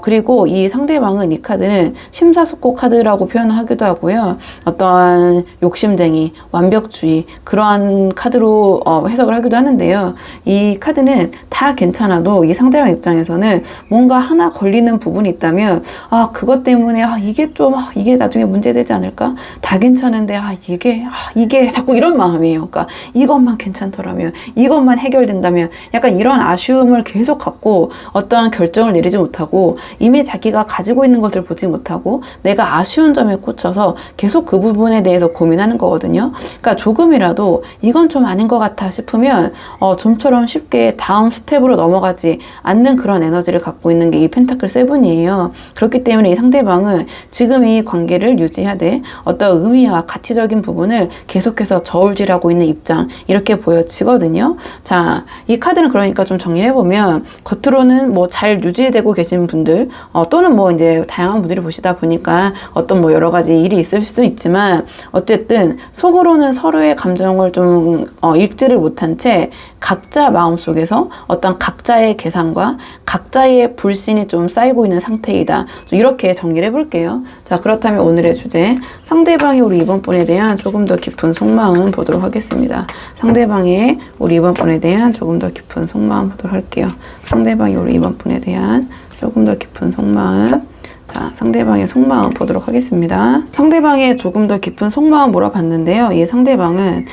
그리고 이 상대방은, 이 카드는 심사숙고 카드라고 표현하기도 하고요. 어떠한 욕심쟁이, 완벽주의, 그러한 카드로 해석을 하기도 하는데요. 이 카드는 다 괜찮아도 이 상대방 입장에서는 뭔가 하나 걸리는 부분이 있다면, 그것 때문에 이게 나중에 문제되지 않을까? 다 괜찮은데 이게 자꾸 이런 마음이에요. 그러니까 이것만 괜찮더라면, 이것만 해결된다면, 약간 이런 아쉬움을 계속 갖고 어떠한 결정을 내리지 못하고, 이미 자기가 가지고 있는 것을 보지 못하고 내가 아쉬운 점에 꽂혀서 계속 그 부분에 대해서 고민하는 거거든요. 그러니까 조금이라도 이건 좀 아닌 것 같아 싶으면 좀처럼 쉽게 다음 스텝으로 넘어가지 않는 그런 에너지를 갖고 있는 게 이 펜타클 7이에요. 거예요. 그렇기 때문에 이 상대방은 지금 이 관계를 유지하되 어떤 의미와 가치적인 부분을 계속해서 저울질하고 있는 입장, 이렇게 보여지거든요. 자, 이 카드는 그러니까 좀 정리해보면 겉으로는 뭐 잘 유지되고 계신 분들 또는 뭐 이제 다양한 분들이 보시다 보니까 어떤 뭐 여러 가지 일이 있을 수도 있지만 어쨌든 속으로는 서로의 감정을 좀 읽지를 못한 채 각자 마음속에서 어떤 각자의 계산과 각자의 불신이 좀 쌓이고 있는 상태이다. 좀 이렇게 정리를 해볼게요. 자, 그렇다면 오늘의 주제, 상대방이 우리 이번 분에 대한 조금 더 깊은 속마음 보도록 하겠습니다. 상대방의 우리 이번 분에 대한 조금 더 깊은 속마음 보도록 할게요. 상대방이 우리 이번 분에 대한 조금 더 깊은 속마음. 자, 상대방의 속마음 보도록 하겠습니다. 상대방의 조금 더 깊은 속마음 물어봤는데요. 이 상대방은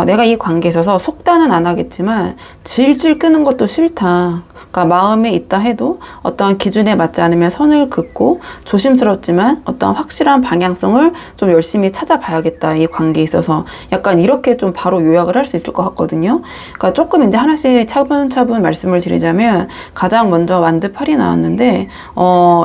내가 이 관계에 있어서 속단은 안 하겠지만 질질 끄는 것도 싫다. 그러니까 마음에 있다 해도 어떠한 기준에 맞지 않으면 선을 긋고 조심스럽지만 어떠한 확실한 방향성을 좀 열심히 찾아봐야겠다. 이 관계에 있어서 약간 이렇게 좀 바로 요약을 할 수 있을 것 같거든요. 그러니까 조금 이제 하나씩 차분차분 말씀을 드리자면 가장 먼저 완드 8이 나왔는데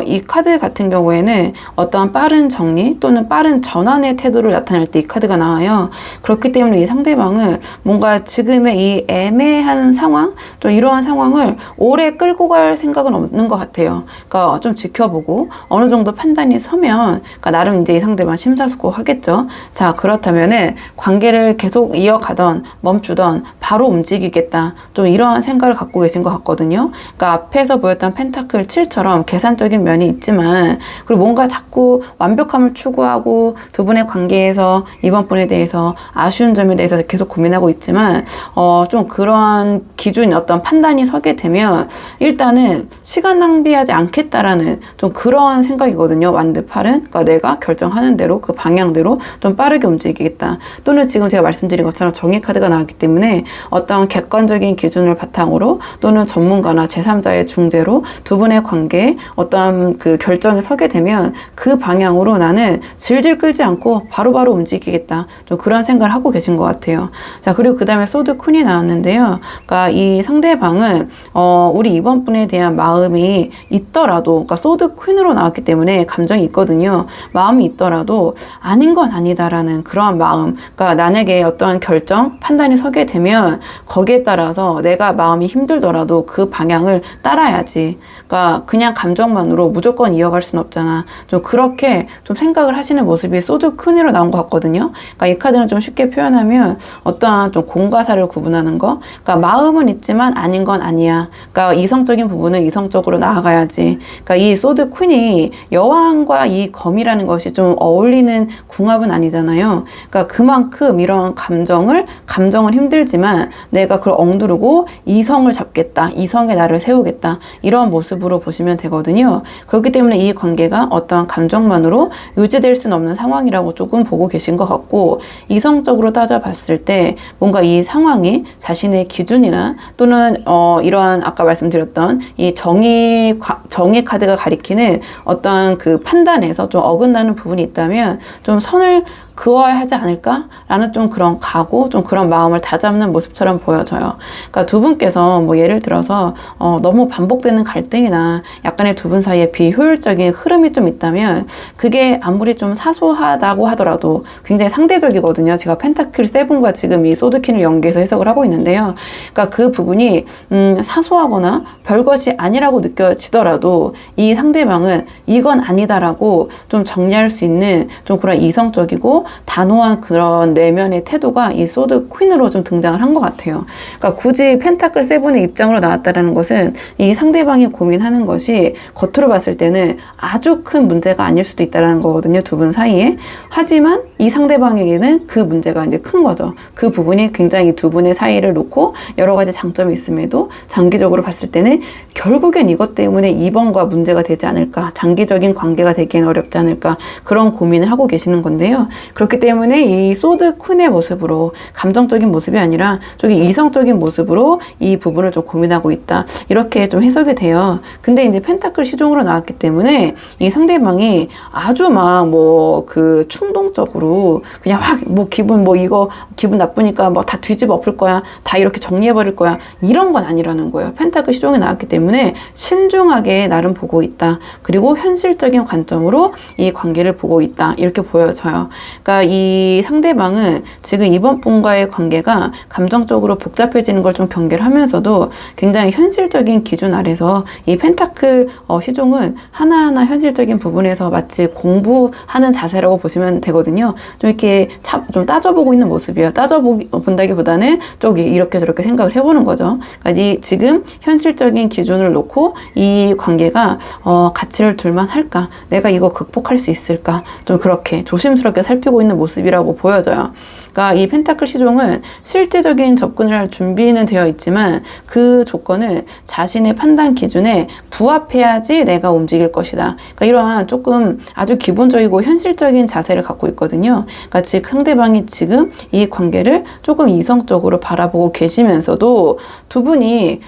이 카드 같은 경우에는 어떠한 빠른 정리 또는 빠른 전환의 태도를 나타낼 때 이 카드가 나와요. 그렇기 때문에 이 상대방은 뭔가 지금의 이 애매한 상황, 좀 이러한 상황을 오래 끌고 갈 생각은 없는 것 같아요. 그러니까 좀 지켜보고 어느 정도 판단이 서면 그러니까 나름 이제 이 상대방 심사숙고 하겠죠. 자, 그렇다면은 관계를 계속 이어가던 멈추던 바로 움직이겠다. 좀 이러한 생각을 갖고 계신 것 같거든요. 그러니까 앞에서 보였던 펜타클 7처럼 계산적인 면이 있지만 그리고 뭔가 자꾸 완벽함을 추구하고 두 분의 관계에서 이번 분에 대해서 아쉬운 점에 대해서 계속 고민하고 있지만 좀 그러한 기준 어떤 판단이 서게 되면 일단은 시간 낭비하지 않겠다라는 좀 그러한 생각이거든요. 완드 8은 그러니까 내가 결정하는 대로 그 방향대로 좀 빠르게 움직이겠다. 또는 지금 제가 말씀드린 것처럼 정의 카드가 나왔기 때문에 어떤 객관적인 기준을 바탕으로 또는 전문가나 제3자의 중재로 두 분의 관계에 어떠한 그 결정이 서게 되면 그 방향으로 나는 질질 끌지 않고 바로바로 움직이겠다. 좀 그런 생각을 하고 계신 것 같아요. 자, 그리고 그 다음에 소드 퀸이 나왔는데요. 그러니까 이 상대방은 우리 이번 분에 대한 마음이 있더라도 그러니까 소드 퀸으로 나왔기 때문에 감정이 있거든요. 마음이 있더라도 아닌 건 아니다라는 그러한 마음. 그러니까 만약에 어떠한 결정, 판단이 서게 되면 거기에 따라서 내가 마음이 힘들더라도 그 방향을 따라야지. 그러니까 그냥 감정만으로 무조건 이어갈 수는 없잖아. 좀 그렇게 좀 생각을 하시는 모습이 소드 퀸으로 나온 것 같거든요. 그러니까 이 카드는 좀 쉽게 표현하면 어떠한 좀 공과 사를 구분하는 거. 그러니까 마음은 있지만 아닌 건 아니야. 그러니까 이성적인 부분은 이성적으로 나아가야지. 그러니까 이 소드 퀸이 여왕과 이 검이라는 것이 좀 어울리는 궁합은 아니잖아요. 그러니까 그만큼 이런 감정은 힘들지만 내가 그걸 억누르고 이성을 잡겠다. 이성의 나를 세우겠다. 이런 모습으로 보시면 되거든요. 그렇기 때문에 이 관계가 어떠한 감정만으로 유지될 수는 없는 상황이라고 조금 보고 계신 것 같고 이성적으로 따져봤을 때 뭔가 이 상황이 자신의 기준이나 또는 이러한 아까 말씀드렸던 이 정의 카드가 가리키는 어떠한 그 판단에서 좀 어긋나는 부분이 있다면 좀 선을 그어야 하지 않을까라는 좀 그런 각오, 좀 그런 마음을 다잡는 모습처럼 보여져요. 그러니까 두 분께서 뭐 예를 들어서 너무 반복되는 갈등이나 약간의 두 분 사이에 비효율적인 흐름이 좀 있다면 그게 아무리 좀 사소하다고 하더라도 굉장히 상대적이거든요. 제가 펜타클 7과 지금 이 소드퀸을 연계해서 해석을 하고 있는데요. 그러니까 그 부분이 사소하거나 별것이 아니라고 느껴지더라도 이 상대방은 이건 아니다라고 좀 정리할 수 있는 좀 그런 이성적이고 단호한 그런 내면의 태도가 이 소드 퀸으로 좀 등장을 한 것 같아요. 그러니까 굳이 펜타클 7의 입장으로 나왔다라는 것은 이 상대방이 고민하는 것이 겉으로 봤을 때는 아주 큰 문제가 아닐 수도 있다는 거거든요. 두 분 사이에. 하지만 이 상대방에게는 그 문제가 이제 큰 거죠. 그 부분이 굉장히 두 분의 사이를 놓고 여러 가지 장점이 있음에도 장기적으로 봤을 때는 결국엔 이것 때문에 이번과 문제가 되지 않을까. 장기적인 관계가 되기엔 어렵지 않을까. 그런 고민을 하고 계시는 건데요. 그렇기 때문에 이 소드 퀸의 모습으로 감정적인 모습이 아니라 좀 이성적인 모습으로 이 부분을 좀 고민하고 있다. 이렇게 좀 해석이 돼요. 근데 이제 펜타클 시종으로 나왔기 때문에 이 상대방이 아주 막 뭐 그 충동적으로 그냥 확 뭐 기분 뭐 이거 기분 나쁘니까 뭐 다 뒤집어 엎을 거야. 다 이렇게 정리해버릴 거야. 이런 건 아니라는 거예요. 펜타클 시종이 나왔기 때문에 신중하게 나름 보고 있다. 그리고 현실적인 관점으로 이 관계를 보고 있다. 이렇게 보여져요. 그러니까 이 상대방은 지금 이번 분과의 관계가 감정적으로 복잡해지는 걸 좀 경계를 하면서도 굉장히 현실적인 기준 아래서 이 펜타클 시종은 하나하나 현실적인 부분에서 마치 공부하는 자세라고 보시면 되거든요. 좀 이렇게 좀 따져보고 있는 모습이에요. 따져본다기보다는 좀 이렇게 저렇게 생각을 해보는 거죠. 그러니까 지금 현실적인 기준을 놓고 이 관계가 가치를 둘만 할까? 내가 이거 극복할 수 있을까? 좀 그렇게 조심스럽게 살피고 있는 모습이라고 보여져요. 그러니까 이 펜타클 시종은 실제적인 접근을 할 준비는 되어 있지만 그 조건은 자신의 판단 기준에 부합해야지 내가 움직일 것이다. 그러니까 이러한 조금 아주 기본적이고 현실적인 자세를 갖고 있거든요. 그러니까 즉 상대방이 지금 이 관계를 조금 이성적으로 바라보고 계시면서도 두 분이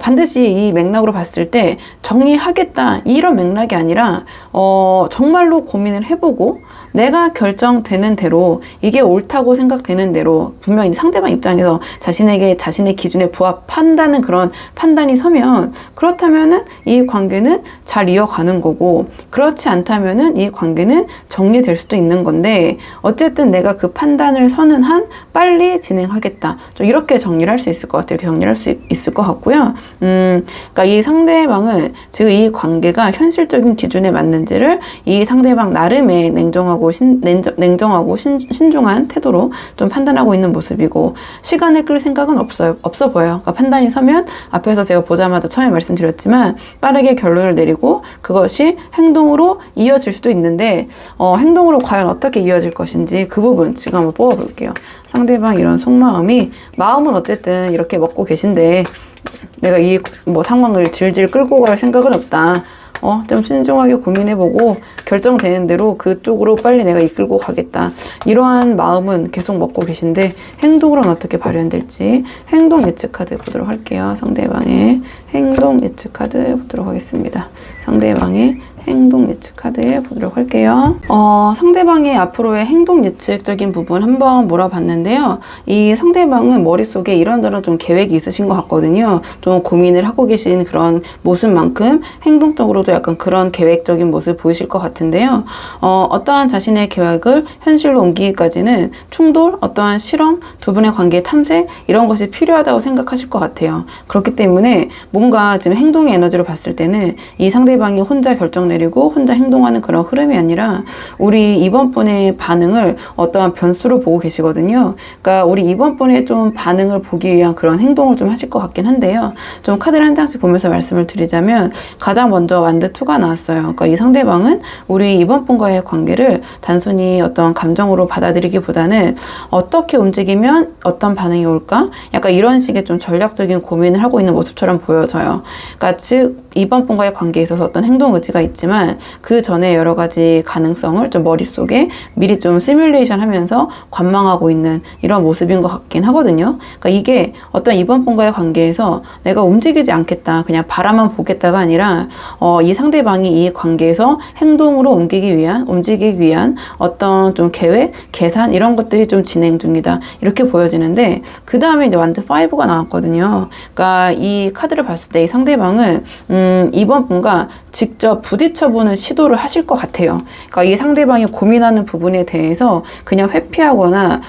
반드시 이 맥락으로 봤을 때 정리하겠다 이런 맥락이 아니라 정말로 고민을 해보고 내가 결정되는 대로 이게 옳다고 생각되는 대로 분명히 상대방 입장에서 자신의 기준에 부합한다는 그런 판단이 서면 그렇다면은 이 관계는 잘 이어가는 거고 그렇지 않다면은 이 관계는 정리될 수도 있는 건데 어쨌든 내가 그 판단을 서는 한 빨리 진행하겠다. 좀 이렇게 정리를 할 수 있을 것 같아요. 이렇게 정리를 할 수 있을 것 같고요. 그러니까 이 상대방은 지금 이 관계가 현실적인 기준에 맞는지를 이 상대방 나름의 냉정하고 신중한 태도로 좀 판단하고 있는 모습이고 시간을 끌 생각은 없어 보여요. 그러니까 판단이 서면 앞에서 제가 보자마자 처음에 말씀드렸지만 빠르게 결론을 내리고 그것이 행동으로 이어질 수도 있는데 행동으로 과연 어떻게 이어질 것인지 그 부분 지금 한번 뽑아볼게요. 상대방 이런 속마음이 마음은 어쨌든 이렇게 먹고 계신데 내가 이 뭐 상황을 질질 끌고 갈 생각은 없다. 좀 신중하게 고민해보고 결정되는 대로 그쪽으로 빨리 내가 이끌고 가겠다. 이러한 마음은 계속 먹고 계신데 행동으로는 어떻게 발현될지 행동 예측 카드 보도록 할게요. 상대방의 행동 예측 카드 보도록 하겠습니다. 상대방의 행동 예측 카드 보도록 할게요. 상대방의 앞으로의 행동 예측적인 부분 한번 몰아봤는데요. 이 상대방은 머릿속에 이런저런 좀 계획이 있으신 것 같거든요. 좀 고민을 하고 계신 그런 모습만큼 행동적으로도 약간 그런 계획적인 모습 보이실 것 같은데요. 어떠한 자신의 계획을 현실로 옮기기까지는 충돌, 어떠한 실험, 두 분의 관계 탐색 이런 것이 필요하다고 생각하실 것 같아요. 그렇기 때문에 뭔가 지금 행동의 에너지로 봤을 때는 이 상대방이 혼자 결정 내리고 혼자 행동하는 그런 흐름이 아니라 우리 이번 분의 반응을 어떠한 변수로 보고 계시거든요. 그러니까 우리 이번 분의 좀 반응을 보기 위한 그런 행동을 좀 하실 것 같긴 한데요. 좀 카드를 한 장씩 보면서 말씀을 드리자면 가장 먼저 완드 2가 나왔어요. 그러니까 이 상대방은 우리 이번 분과의 관계를 단순히 어떤 감정으로 받아들이기보다는 어떻게 움직이면 어떤 반응이 올까? 약간 이런 식의 좀 전략적인 고민을 하고 있는 모습처럼 보여져요. 그러니까 즉 이번 분과의 관계에 있어서 어떤 행동 의지가 있지만 그 전에 여러 가지 가능성을 좀 머릿속에 미리 좀 시뮬레이션 하면서 관망하고 있는 이런 모습인 것 같긴 하거든요. 그러니까 이게 어떤 이번 분과의 관계에서 내가 움직이지 않겠다, 그냥 바라만 보겠다가 아니라 이 상대방이 이 관계에서 행동으로 움직이기 위한 어떤 좀 계획, 계산 이런 것들이 좀 진행 중이다. 이렇게 보여지는데 그 다음에 이제 완드 5가 나왔거든요. 그러니까 이 카드를 봤을 때 이 상대방은 이번 분과 직접 부딪혀보는 시도를 하실 것 같아요. 그러니까 이 상대방이 고민하는 부분에 대해서 그냥 회피하거나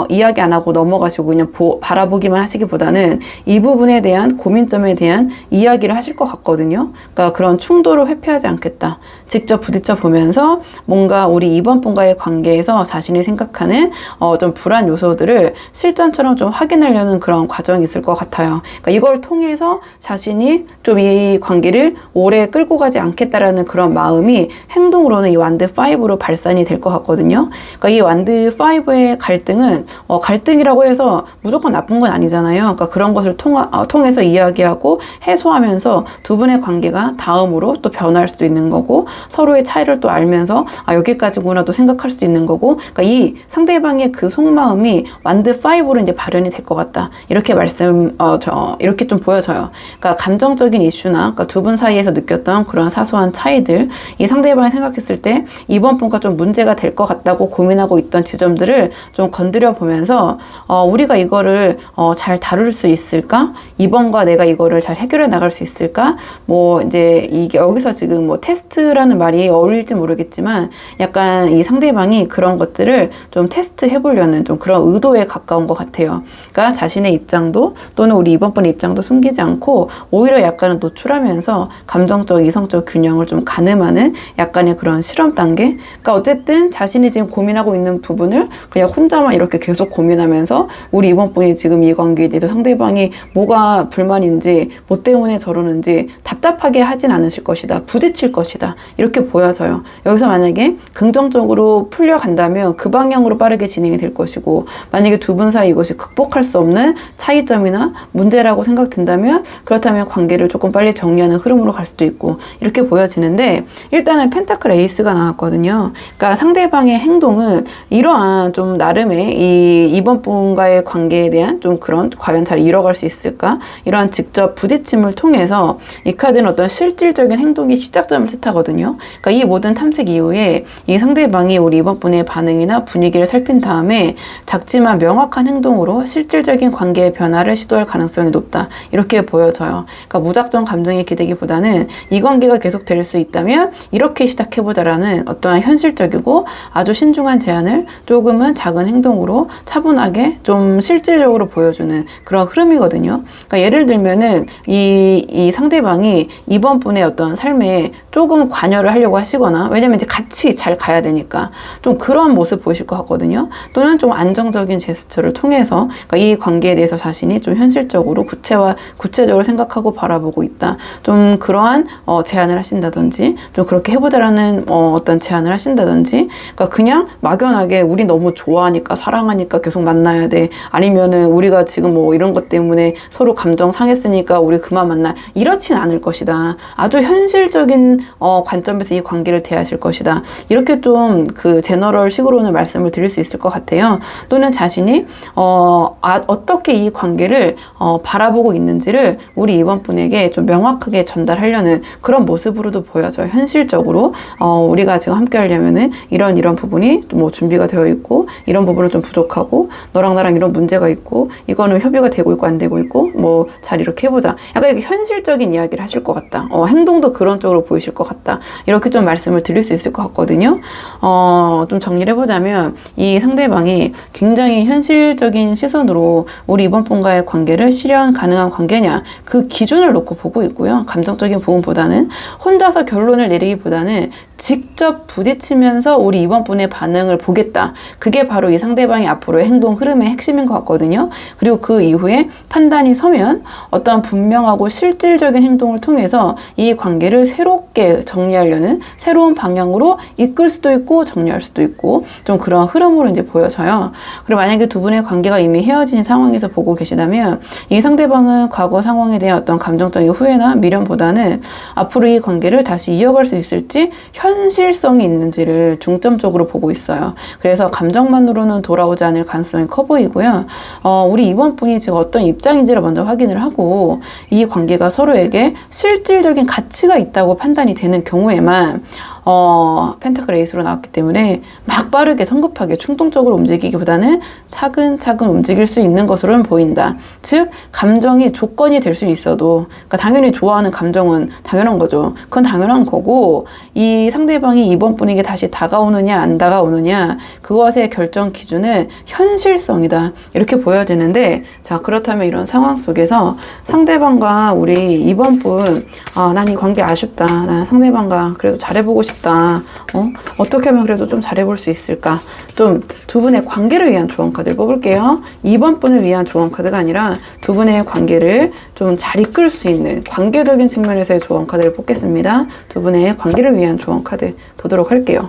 이야기 안 하고 넘어가시고 그냥 바라보기만 하시기보다는 이 부분에 대한 고민점에 대한 이야기를 하실 것 같거든요. 그러니까 그런 충돌을 회피하지 않겠다. 직접 부딪혀 보면서 뭔가 우리 이번 분과의 관계에서 자신이 생각하는 좀 불안 요소들을 실전처럼 좀 확인하려는 그런 과정이 있을 것 같아요. 그러니까 이걸 통해서 자신이 좀 이 관계를 오래 끌고 가지 않겠다라는 그런 마음이 행동으로는 이 완드 5로 발산이 될 것 같거든요. 그러니까 이 완드 5의 갈등은 갈등이라고 해서 무조건 나쁜 건 아니잖아요. 그러니까 그런 것을 통해서 이야기하고 해소하면서 두 분의 관계가 다음으로 또 변할 수도 있는 거고, 서로의 차이를 또 알면서 여기까지구나 또 생각할 수도 있는 거고, 그러니까 이 상대방의 그 속마음이 완드 5로 이제 발현이 될 것 같다. 이렇게 이렇게 좀 보여져요. 그러니까 감정적인 이슈나, 그러니까 두 분 사이에서 느꼈던 그런 사소한 차이들, 이 상대방이 생각했을 때 이번 분과 좀 문제가 될 것 같다고 고민하고 있던 지점들을 좀 건드려 보면서 우리가 이거를 잘 다룰 수 있을까? 이번과 내가 이거를 잘 해결해 나갈 수 있을까? 뭐 이제 이게 여기서 지금 뭐 테스트라는 말이 어울릴지 모르겠지만 약간 이 상대방이 그런 것들을 좀 테스트 해보려는 좀 그런 의도에 가까운 것 같아요. 그러니까 자신의 입장도 또는 우리 이번 분의 입장도 숨기지 않고 오히려 약간은 노출하면서 감정적, 이성적 균형을 좀 가늠하는 약간의 그런 실험 단계. 그러니까 어쨌든 자신이 지금 고민하고 있는 부분을 그냥 혼자만 이렇게 계속 고민하면서 우리 이번 분이 지금 이 관계에 대해서 상대방이 뭐가 불만인지, 뭐 때문에 저러는지 답답하게 하진 않으실 것이다. 부딪힐 것이다. 이렇게 보여져요. 여기서 만약에 긍정적으로 풀려간다면 그 방향으로 빠르게 진행이 될 것이고, 만약에 두 분 사이 이것이 극복할 수 없는 차이점이나 문제라고 생각된다면 그렇다면 관계를 조금 빨리 정리하는 흐름으로 갈 수도 있고, 이렇게 보여지는데, 일단은 펜타클 에이스가 나왔거든요. 그러니까 상대방의 행동은 이러한 좀 나름의 이번 분과의 관계에 대한 좀 그런 과연 잘 이뤄갈 수 있을까? 이러한 직접 부딪힘을 통해서 이 카드는 어떤 실질적인 행동이 시작점을 뜻하거든요. 그러니까 이 모든 탐색 이후에 이 상대방이 우리 이번 분의 반응이나 분위기를 살핀 다음에 작지만 명확한 행동으로 실질적인 관계의 변화를 시도할 가능성이 높다. 이렇게 보여져요. 그러니까 무작정 감정에 기대기보다는 이 관계가 계속될 수 있다면 이렇게 시작해보자라는 어떠한 현실적이고 아주 신중한 제안을 조금은 작은 행동으로 차분하게 좀 실질적으로 보여주는 그런 흐름이거든요. 그러니까 예를 들면은 이 상대방이 이번 분의 어떤 삶에 조금 관여를 하려고 하시거나, 왜냐면 이제 같이 잘 가야 되니까 좀 그런 모습 보이실 것 같거든요. 또는 좀 안정적인 제스처를 통해서, 그러니까 이 관계에 대해서 자신이 좀 현실적으로 구체적으로 생각하고 바라보고 있다. 좀 그러한 제안을 하신다든지, 좀 그렇게 해보자라는 어떤 제안을 하신다든지, 그러니까 그냥 막연하게 우리 너무 좋아하니까 사랑하니까 계속 만나야 돼, 아니면은 우리가 지금 뭐 이런 것 때문에 서로 감정 상했으니까 우리 그만 만나, 이렇진 않을 것이다. 아주 현실적인 관점에서 이 관계를 대하실 것이다. 이렇게 좀 그 제너럴 식으로는 말씀을 드릴 수 있을 것 같아요. 또는 자신이 어떻게 이 관계를 바라보고 있는지를 우리 이번 분에게 좀 명확하게 전달하려는 그런 모습으로도 보여져요. 현실적으로 우리가 지금 함께 하려면은 이런 부분이 뭐 준비가 되어 있고, 이런 부분은 좀 부족하고, 너랑 나랑 이런 문제가 있고, 이거는 협의가 되고 있고 안 되고 있고, 뭐 잘 이렇게 해보자. 약간 이렇게 현실적인 이야기를 하실 것 같다. 행동도 그런 쪽으로 보이실 것 같다. 이렇게 좀 말씀을 드릴 수 있을 것 같거든요. 좀 정리를 해보자면 이 상대방이 굉장히 현실적인 시선으로 우리 이번 분과의 관계를 실현 가능한 관계냐, 그 기준을 놓고 보고 있고요. 감정적인 부분보다는, 혼자서 결론을 내리기보다는 직접 부딪히면서 우리 이번 분의 반응을 보겠다. 그게 바로 이 상대방의 앞으로의 행동 흐름의 핵심인 것 같거든요. 그리고 그 이후에 판단이 서면 어떤 분명하고 실질적인 행동을 통해서 이 관계를 새롭게 정리하려는 새로운 방향으로 이끌 수도 있고 정리할 수도 있고, 좀 그런 흐름으로 이제 보여져요. 그리고 만약에 두 분의 관계가 이미 헤어진 상황에서 보고 계시다면 이 상대방은 과거 상황에 대한 어떤 감정적인 후회나 미련보다는 앞으로 이 관계를 다시 이어갈 수 있을지 현실성이 있는지를 중점적으로 보고 있어요. 그래서 감정만으로는 돌아오지 않을 가능성이 커 보이고요. 우리 이번 분이 지금 어떤 입장인지를 먼저 확인을 하고, 이 관계가 서로에게 실질적인 가치가 있다고 판단이 되는 경우에만 펜타클 에이스로 나왔기 때문에 막 빠르게 성급하게 충동적으로 움직이기보다는 차근차근 움직일 수 있는 것으로는 보인다. 즉 감정이 조건이 될 수 있어도, 그러니까 당연히 좋아하는 감정은 당연한 거죠. 그건 당연한 거고, 이 상대방이 이번 분에게 다시 다가오느냐 안 다가오느냐, 그것의 결정 기준은 현실성이다. 이렇게 보여지는데, 자 그렇다면 이런 상황 속에서 상대방과 우리 이번 분, 난 이 관계 아쉽다, 난 상대방과 그래도 잘해보고 싶다, 싶다. 어떻게 하면 그래도 좀 잘해볼 수 있을까? 좀 두 분의 관계를 위한 조언 카드를 뽑을게요. 2번 분을 위한 조언 카드가 아니라 두 분의 관계를 좀 잘 이끌 수 있는 관계적인 측면에서의 조언 카드를 뽑겠습니다. 두 분의 관계를 위한 조언 카드 보도록 할게요.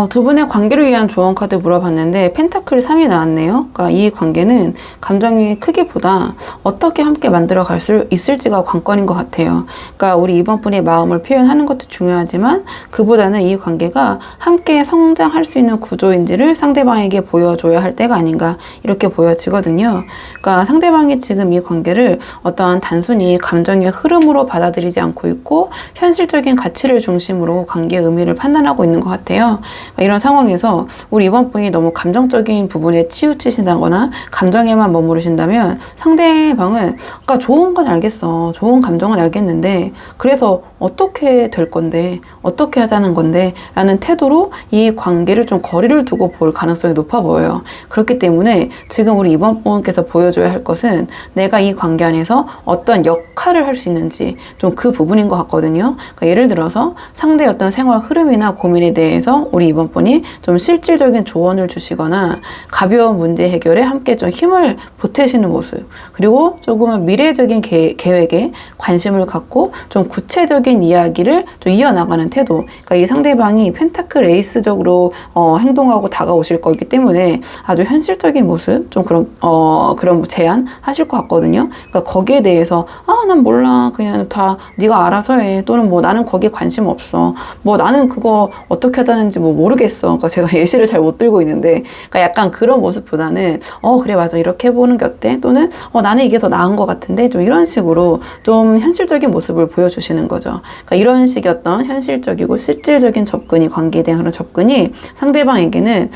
두 분의 관계를 위한 조언 카드 물어봤는데 펜타클 3이 나왔네요. 그러니까 이 관계는 감정의 크기보다 어떻게 함께 만들어 갈 수 있을지가 관건인 것 같아요. 그러니까 우리 이번 분의 마음을 표현하는 것도 중요하지만 그보다는 이 관계가 함께 성장할 수 있는 구조인지를 상대방에게 보여줘야 할 때가 아닌가 이렇게 보여지거든요. 그러니까 상대방이 지금 이 관계를 어떠한 단순히 감정의 흐름으로 받아들이지 않고 있고 현실적인 가치를 중심으로 관계의 의미를 판단하고 있는 것 같아요. 이런 상황에서 우리 이번 분이 너무 감정적인 부분에 치우치신다거나 감정에만 머무르신다면 상대방은 아까 좋은 건 알겠어. 좋은 감정은 알겠는데 그래서 어떻게 될 건데 어떻게 하자는 건데 라는 태도로 이 관계를 좀 거리를 두고 볼 가능성이 높아 보여요. 그렇기 때문에 지금 우리 이번 분께서 보여줘야 할 것은 내가 이 관계 안에서 어떤 역할을 할 수 있는지 좀 그 부분인 것 같거든요. 그러니까 예를 들어서 상대의 어떤 생활 흐름이나 고민에 대해서 우리 이번 분이 좀 실질적인 조언을 주시거나 가벼운 문제 해결에 함께 좀 힘을 보태시는 모습, 그리고 조금은 미래적인 계획에 관심을 갖고 좀 구체적인 이야기를 좀 이어나가는 태도. 그러니까 이 상대방이 펜타클 에이스적으로 행동하고 다가오실 거기 때문에 아주 현실적인 모습, 좀 그런 제안 하실 것 같거든요. 그러니까 거기에 대해서 난 몰라, 그냥 다 네가 알아서 해, 또는 뭐 나는 거기에 관심 없어, 뭐 나는 그거 어떻게 하자는지 뭐 모르겠어. 그러니까 제가 예시를 잘 못 들고 있는데, 그러니까 약간 그런 모습보다는 그래 맞아, 이렇게 해보는 게 어때? 또는 나는 이게 더 나은 것 같은데, 좀 이런 식으로 좀 현실적인 모습을 보여주시는 거죠. 그러니까 이런 식의 어떤 현실적이고 실질적인 접근이, 관계에 대한 그런 접근이 상대방에게는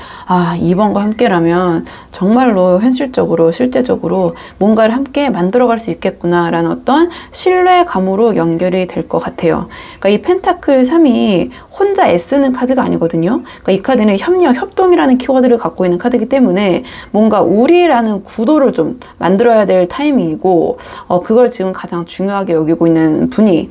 이번과 함께라면 정말로 현실적으로 실제적으로 뭔가를 함께 만들어갈 수 있겠구나라는 어떤 신뢰감으로 연결이 될 것 같아요. 그러니까 이 펜타클 3이 혼자 애쓰는 카드가 아니거든요. 그러니까 이 카드는 협력, 협동이라는 키워드를 갖고 있는 카드이기 때문에 뭔가 우리라는 구도를 좀 만들어야 될 타이밍이고, 그걸 지금 가장 중요하게 여기고 있는 분이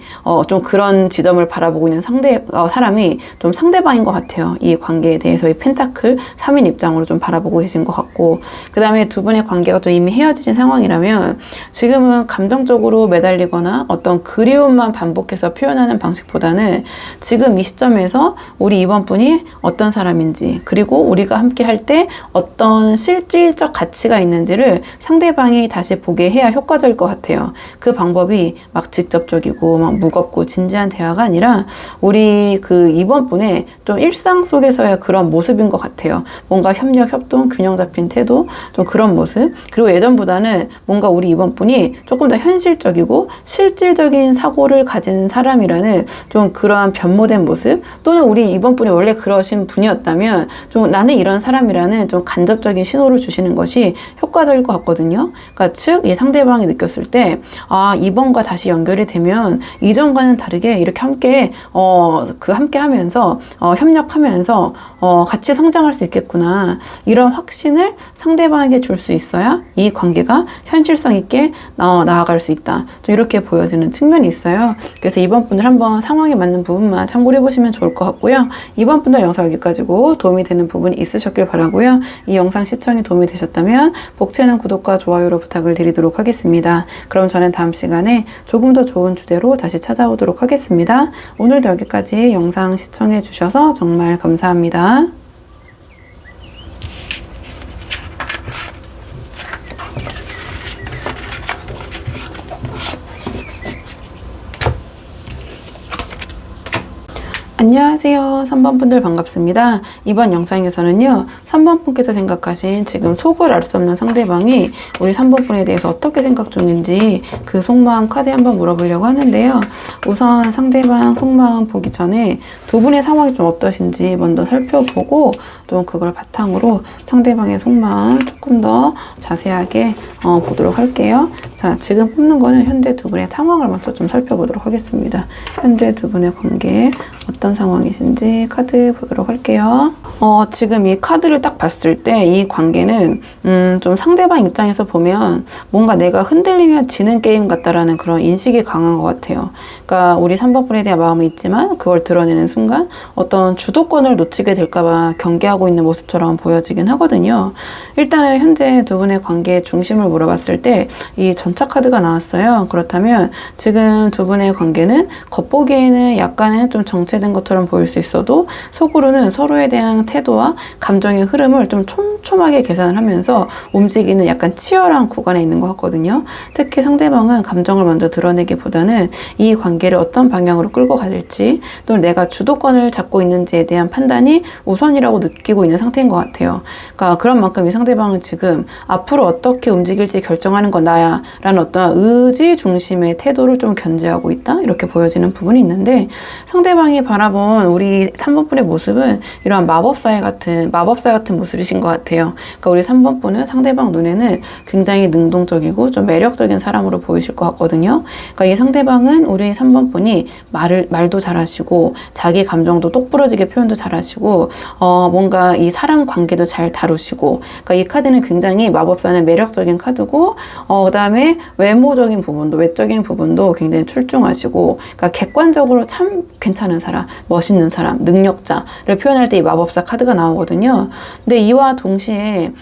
좀 그런 지점을 바라보고 있는 사람이 좀 상대방인 것 같아요. 이 관계에 대해서 이 펜타클 3인 입장으로 좀 바라보고 계신 것 같고, 그 다음에 두 분의 관계가 좀 이미 헤어지신 상황이라면 지금은 감정적으로 매달리거나 어떤 그리움만 반복해서 표현하는 방식보다는 지금 이 시점에서 우리 이번 분이 어떤 사람인지, 그리고 우리가 함께 할 때 어떤 실질적 가치가 있는지를 상대방이 다시 보게 해야 효과적일 것 같아요. 그 방법이 막 직접적이고 막 무겁고 진지한 대화가 아니라 우리 그 이번 분의 좀 일상 속에서의 그런 모습인 것 같아요. 뭔가 협력, 협동, 균형 잡힌 태도, 좀 그런 모습. 그리고 예전보다는 뭔가 우리 이번 분이 조금 더 현실적이고 실질적인 사고를 가진 사람이라는 좀 그러한 변모된 모습, 또는 우리 이번 분이 원래 그러신 분이었다면 좀 나는 이런 사람이라는 좀 간접적인 신호를 주시는 것이 효과적일 것 같거든요. 그러니까 즉 이 상대방이 느꼈을 때 이번과 다시 연결이 되면 이전과는 다르게 이렇게 함께 함께 하면서 협력하면서 같이 성장할 수 있겠구나, 이런 확신을 상대방에게 줄 수 있어야 이 관계가 현실성 있게 나아갈 수 있다, 좀 이렇게 보여지는 측면이 있어요. 그래서 이번 분을 한번 상황에 맞는 부분만 참고를 해보시면 좋을 것 같고요. 이번 분도 영상 여기까지고 도움이 되는 부분이 있으셨길 바라고요. 이 영상 시청이 도움이 되셨다면 복채널 구독과 좋아요로 부탁을 드리도록 하겠습니다. 그럼 저는 다음 시간에 조금 더 좋은 주제로 다시 찾아오도록 하겠습니다. 오늘도 여기까지 영상 시청해 주셔서 정말 감사합니다. 안녕하세요. 3번 분들 반갑습니다. 이번 영상에서는요, 3번 분께서 생각하신 지금 속을 알 수 없는 상대방이 우리 3번 분에 대해서 어떻게 생각 중인지 그 속마음 카드 한번 물어보려고 하는데요. 우선 상대방 속마음 보기 전에 두 분의 상황이 좀 어떠신지 먼저 살펴보고 좀 그걸 바탕으로 상대방의 속마음 조금 더 자세하게 보도록 할게요. 자, 지금 뽑는 거는 현재 두 분의 상황을 먼저 좀 살펴보도록 하겠습니다. 현재 두 분의 관계 어떤 상황이신지 카드 보도록 할게요. 지금 이 카드를 딱 봤을 때 이 관계는 좀 상대방 입장에서 보면 뭔가 내가 흔들리면 지는 게임 같다라는 그런 인식이 강한 것 같아요. 그러니까 우리 3번 분에 대한 마음이 있지만 그걸 드러내는 순간 어떤 주도권을 놓치게 될까봐 경계하고 있는 모습처럼 보여지긴 하거든요. 일단은 현재 두 분의 관계의 중심을 물어봤을 때 이 전차 카드가 나왔어요. 그렇다면 지금 두 분의 관계는 겉보기에는 약간은 좀 정체된 것처럼 보일 수 있어도 속으로는 서로에 대한 태도와 감정의 흐름을 좀 촘촘하게 계산을 하면서 움직이는 약간 치열한 구간에 있는 것 같거든요. 특히 상대방은 감정을 먼저 드러내기보다는 이 관계를 어떤 방향으로 끌고 가질지 또는 내가 주도권을 잡고 있는지에 대한 판단이 우선이라고 느끼고 있는 상태인 것 같아요. 그러니까 그런 만큼 이 상대방은 지금 앞으로 어떻게 움직일지 결정하는 건 나야 라는 어떤 의지 중심의 태도를 좀 견지하고 있다 이렇게 보여지는 부분이 있는데, 상대방이 바라본 우리 3번 분의 모습은 이러한 마법사 같은 모습이신 것 같아요. 그러니까 우리 3번 분은 상대방 눈에는 굉장히 능동적이고 좀 매력적인 사람으로 보이실 것 같거든요. 그러니까 이 상대방은 우리 3번 분이 말도 잘하시고 자기 감정도 똑부러지게 표현도 잘하시고 뭔가 이 사람 관계도 잘 다루시고, 그러니까 이 카드는 굉장히 마법사는 매력적인 카드고 그다음에 외모적인 부분도 외적인 부분도 굉장히 출중하시고, 그러니까 객관적으로 참 괜찮은 사람, 멋있는 사람, 능력자를 표현할 때 이 마법사 카드가 나오거든요. 근데 이와 동시에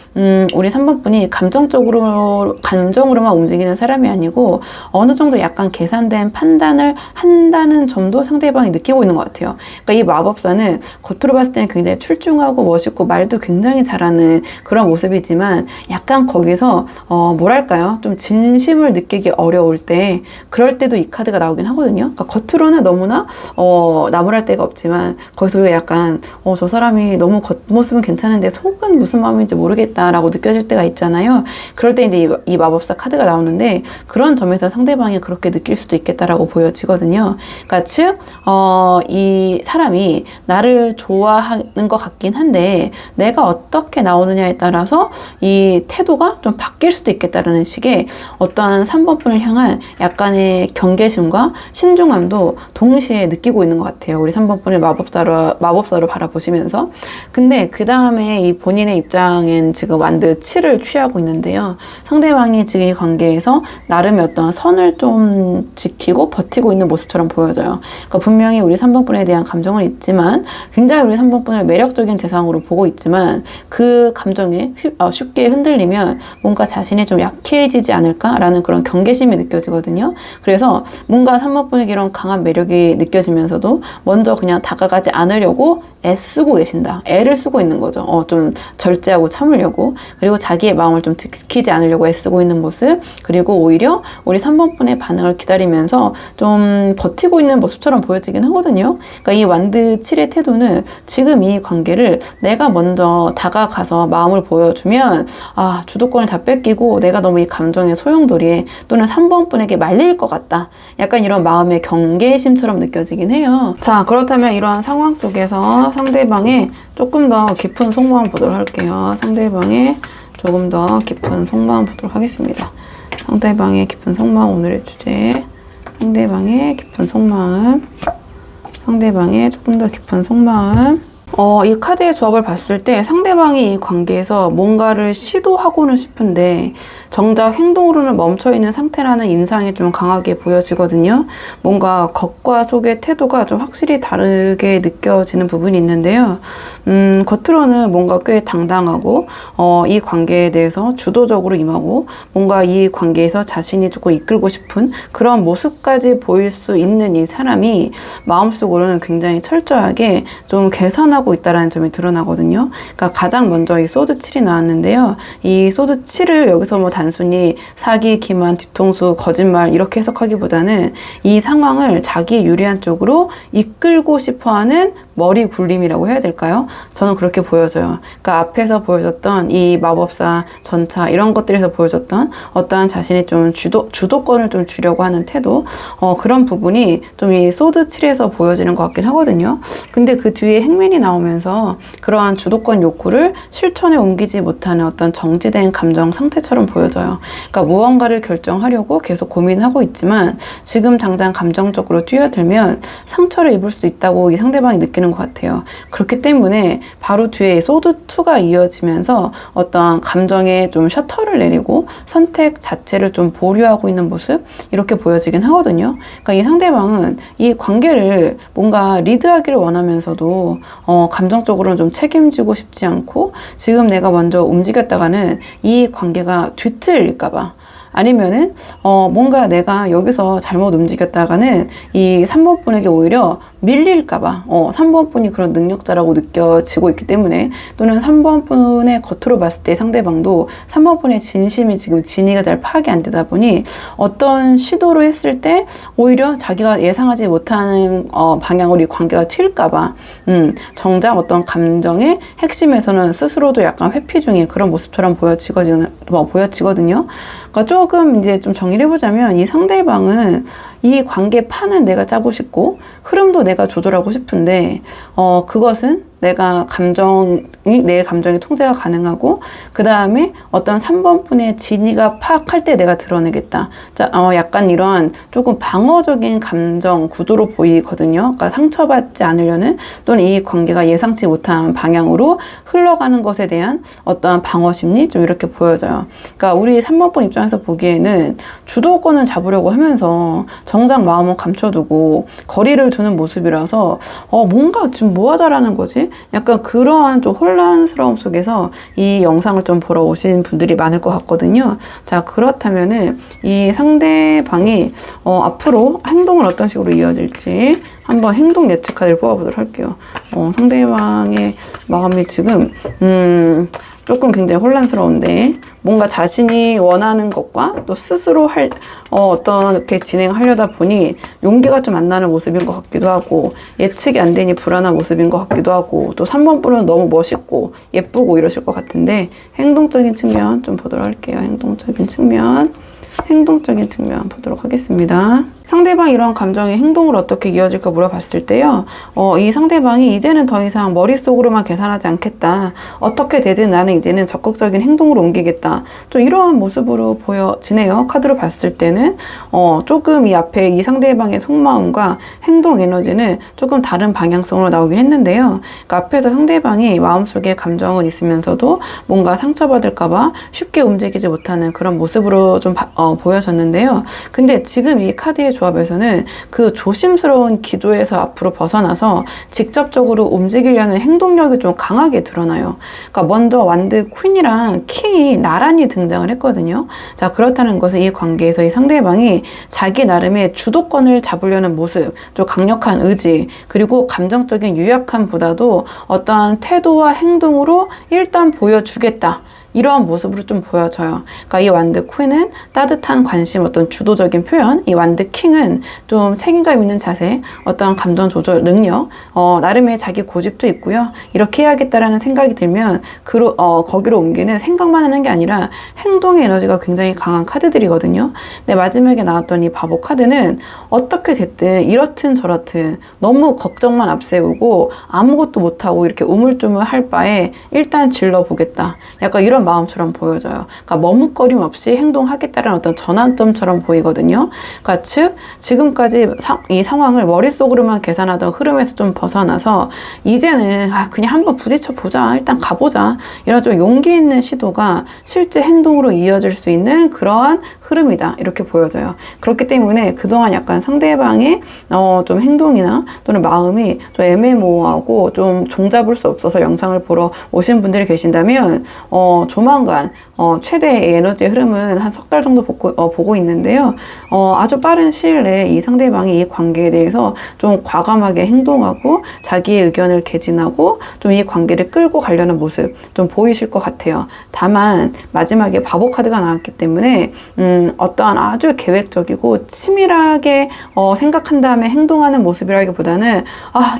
우리 3번 분이 감정으로만 움직이는 사람이 아니고 어느 정도 약간 계산된 판단을 한다는 점도 상대방이 느끼고 있는 것 같아요. 그러니까 이 마법사는 겉으로 봤을 때는 굉장히 출중하고 멋있고 말도 굉장히 잘하는 그런 모습이지만 약간 거기서 뭐랄까요? 좀 진심을 느끼기 어려울 때, 그럴 때도 이 카드가 나오긴 하거든요. 그러니까 겉으로는 너무나 나무랄 데가 없지만 거기서 우리가 약간 저 사람이 너무 겉모습은 괜찮은데 속은 무슨 마음인지 모르겠다라고 느껴질 때가 있잖아요. 그럴 때 이제 이 마법사 카드가 나오는데 그런 점에서 상대방이 그렇게 느낄 수도 있겠다라고 보여지거든요. 그러니까 즉 이 사람이 나를 좋아하는 것 같긴 한데 내가 어떻게 나오느냐에 따라서 이 태도가 좀 바뀔 수도 있겠다라는 식의 어떠한 3번 분을 향한 약간의 경계심과 신중함도 동시에 느끼고 있는 것 같아요. 우리 3번 분을 마법사로 바라보시면서. 근데 그 다음에 이 본인의 입장엔 지금 완드 7을 취하고 있는데요. 상대방이 지금 이 관계에서 나름의 어떤 선을 좀 지키고 버티고 있는 모습처럼 보여져요. 그러니까 분명히 우리 3번 분에 대한 감정은 있지만 굉장히 우리 3번 분을 매력적인 대상으로 보고 있지만 그 감정에 쉽게 흔들리면 뭔가 자신이 좀 약해지지 않을까라는 그런 경계심이 느껴지거든요. 그래서 뭔가 3번 분에게 이런 강한 매력이 느껴지면서도 먼저 그냥 다가가지 않으려고 애쓰고 계신다. 애를 쓰고 있는 거죠. 좀 절제하고 참으려고. 그리고 자기의 마음을 좀 들키지 않으려고 애쓰고 있는 모습. 그리고 오히려 우리 3번 분의 반응을 기다리면서 좀 버티고 있는 모습처럼 보여지긴 하거든요. 그러니까 이 완드 7의 태도는 지금 이 관계를 내가 먼저 다가가서 마음을 보여주면 주도권을 다 뺏기고 내가 너무 이 감정의 소용돌이에 또는 3번 분에게 말릴 것 같다. 약간 이런 마음의 경계심처럼 느껴지긴 해요. 자, 그렇다면 이러한 상황 속에서 상대방의 조금 더 깊은 속마음 보도록 할게요. 상대방의 조금 더 깊은 속마음 보도록 하겠습니다. 상대방의 깊은 속마음, 오늘의 주제. 상대방의 깊은 속마음. 상대방의 조금 더 깊은 속마음. 이 카드의 조합을 봤을 때 상대방이 이 관계에서 뭔가를 시도하고는 싶은데 정작 행동으로는 멈춰있는 상태라는 인상이 좀 강하게 보여지거든요. 뭔가 겉과 속의 태도가 좀 확실히 다르게 느껴지는 부분이 있는데요. 겉으로는 뭔가 꽤 당당하고 이 관계에 대해서 주도적으로 임하고 뭔가 이 관계에서 자신이 조금 이끌고 싶은 그런 모습까지 보일 수 있는 이 사람이 마음속으로는 굉장히 철저하게 좀 계산하고 있다는 점이 드러나거든요. 그러니까 가장 먼저 이 소드 7이 나왔는데요. 이 소드 7을 여기서 뭐 단순히 사기, 기만, 뒤통수, 거짓말 이렇게 해석하기보다는 이 상황을 자기 유리한 쪽으로 이끌고 싶어하는 머리 굴림이라고 해야 될까요? 저는 그렇게 보여져요. 그러니까 앞에서 보여줬던 이 마법사 전차 이런 것들에서 보여줬던 어떠한 자신이 좀 주도권을 좀 주려고 하는 태도, 그런 부분이 좀 이 소드 7에서 보여지는 것 같긴 하거든요. 근데 그 뒤에 행맨이 나오면서 그러한 주도권 욕구를 실천에 옮기지 못하는 어떤 정지된 감정 상태처럼 보여져요. 그러니까 무언가를 결정하려고 계속 고민하고 있지만 지금 당장 감정적으로 뛰어들면 상처를 입을 수 있다고 이 상대방이 느끼는 것 같아요. 그렇기 때문에 바로 뒤에 소드 2가 이어지면서 어떤 감정에 좀 셔터를 내리고 선택 자체를 좀 보류하고 있는 모습, 이렇게 보여지긴 하거든요. 그러니까 이 상대방은 이 관계를 뭔가 리드하기를 원하면서도 감정적으로는 좀 책임지고 싶지 않고, 지금 내가 먼저 움직였다가는 이 관계가 뒤틀릴까봐, 아니면은 뭔가 내가 여기서 잘못 움직였다가는 이 3번 분에게 오히려 밀릴까봐 3번 분이 그런 능력자라고 느껴지고 있기 때문에, 또는 3번 분의 겉으로 봤을 때 상대방도 3번 분의 진심이 지금 진위가 잘 파악이 안 되다 보니 어떤 시도를 했을 때 오히려 자기가 예상하지 못하는 방향으로 이 관계가 튈까봐 정작 어떤 감정의 핵심에서는 스스로도 약간 회피 중인 그런 모습처럼 보여지거든요. 그러니까 조금 이제 좀 정리를 해보자면, 이 상대방은 이 관계 판은 내가 짜고 싶고 흐름도 내가 조절하고 싶은데 그것은 내 감정이 통제가 가능하고, 그 다음에 어떤 3번 분의 진위가 파악할 때 내가 드러내겠다. 자, 약간 이런 조금 방어적인 감정 구조로 보이거든요. 그러니까 상처받지 않으려는, 또는 이 관계가 예상치 못한 방향으로 흘러가는 것에 대한 어떠한 방어 심리, 좀 이렇게 보여져요. 그러니까 우리 3번 분 입장에서 보기에는 주도권을 잡으려고 하면서 정작 마음은 감춰두고 거리를 두는 모습이라서 뭔가 지금 뭐 하자라는 거지? 약간 그러한 좀 혼란스러움 속에서 이 영상을 좀 보러 오신 분들이 많을 것 같거든요. 자, 그렇다면은 이 상대방이 앞으로 행동을 어떤 식으로 이어질지 한번 행동 예측 카드를 뽑아보도록 할게요. 상대방의 마음이 지금 조금 굉장히 혼란스러운데, 뭔가 자신이 원하는 것과 또 스스로 어떻게 진행하려다 보니 용기가 좀 안 나는 모습인 것 같기도 하고, 예측이 안 되니 불안한 모습인 것 같기도 하고, 또 3번 분은 너무 멋있고 예쁘고 이러실 것 같은데, 행동적인 측면 좀 보도록 할게요. 행동적인 측면 보도록 하겠습니다. 상대방이 이런 감정의 행동으로 어떻게 이어질까 물어봤을 때요, 이 상대방이 이제는 더 이상 머릿속으로만 계산하지 않겠다, 어떻게 되든 나는 이제는 적극적인 행동으로 옮기겠다, 좀 이러한 모습으로 보여지네요. 카드로 봤을 때는 조금 이 앞에 이 상대방의 속마음과 행동 에너지는 조금 다른 방향성으로 나오긴 했는데요. 그러니까 앞에서 상대방이 마음속에 감정은 있으면서도 뭔가 상처받을까봐 쉽게 움직이지 못하는 그런 모습으로 좀 보여졌는데요. 근데 지금 이 카드의 조합에서는 그 조심스러운 기조에서 앞으로 벗어나서 직접적으로 움직이려는 행동력이 좀 강하게 드러나요. 그러니까 먼저 완드 퀸이랑 킹이 나란히 등장을 했거든요. 자, 그렇다는 것은 이 관계에서 이 상대방이 자기 나름의 주도권을 잡으려는 모습, 좀 강력한 의지, 그리고 감정적인 유약함보다도 어떠한 태도와 행동으로 일단 보여주겠다, 이러한 모습으로 좀 보여져요. 그러니까 이 완드 퀸은 따뜻한 관심, 어떤 주도적인 표현, 이 완드 킹은 좀 책임감 있는 자세, 어떤 감정 조절 능력, 나름의 자기 고집도 있고요. 이렇게 해야겠다라는 생각이 들면 거기로 옮기는 생각만 하는 게 아니라 행동의 에너지가 굉장히 강한 카드들이거든요. 근데 마지막에 나왔던 이 바보 카드는 어떻게 됐든 이렇든 저렇든 너무 걱정만 앞세우고 아무것도 못하고 이렇게 우물쭈물 할 바에 일단 질러보겠다, 약간 이런 마음처럼 보여져요. 그러니까 머뭇거림 없이 행동하겠다는 어떤 전환점처럼 보이거든요. 그러니까 즉 지금까지 이 상황을 머릿속으로만 계산하던 흐름에서 좀 벗어나서 이제는 그냥 한번 부딪혀 보자, 일단 가보자, 이런 좀 용기 있는 시도가 실제 행동으로 이어질 수 있는 그러한 흐름이다, 이렇게 보여져요. 그렇기 때문에 그동안 약간 상대방의 좀 행동이나 또는 마음이 좀 애매모호하고 좀 종잡을 수 없어서 영상을 보러 오신 분들이 계신다면 조만간 최대의 에너지 흐름은 한 석 달 정도 보고 있는데요. 아주 빠른 시일 내에 이 상대방이 이 관계에 대해서 좀 과감하게 행동하고 자기의 의견을 개진하고 좀 이 관계를 끌고 가려는 모습 좀 보이실 것 같아요. 다만 마지막에 바보 카드가 나왔기 때문에 어떠한 아주 계획적이고 치밀하게 생각한 다음에 행동하는 모습이라기보다는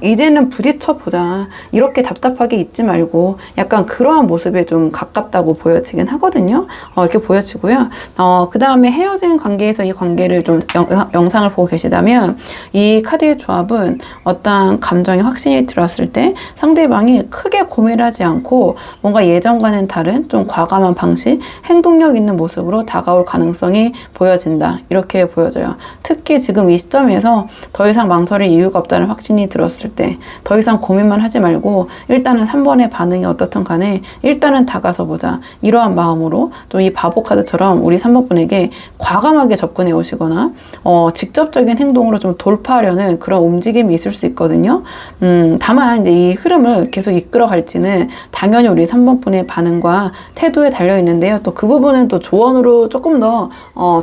이제는 부딪혀보자, 이렇게 답답하게 있지 말고 약간 그러한 모습에 좀 가깝다고 보여지긴 하거든요. 이렇게 보여지고요. 그 다음에 헤어진 관계에서 이 관계를 좀 영상을 보고 계시다면 이 카드의 조합은 어떠한 감정이 확신이 들었을 때 상대방이 크게 고민하지 않고 뭔가 예전과는 다른 좀 과감한 방식, 행동력 있는 모습으로 다가올 가능성이 보여진다. 이렇게 보여져요. 특히 지금 이 시점에서 더 이상 망설일 이유가 없다는 확신이 들었을 때 더 이상 고민만 하지 말고 일단은 3번의 반응이 어떻든 간에 일단은 다가서 보자. 이러한 마음으로 좀 이 바보 카드처럼 우리 3번 분에게 과감하게 접근해 오시거나 직접적인 행동으로 좀 돌파하려는 그런 움직임이 있을 수 있거든요. 다만 이제 이 흐름을 계속 이끌어 갈지는 당연히 우리 3번 분의 반응과 태도에 달려 있는데요. 또 그 부분은 또 조언으로 조금 더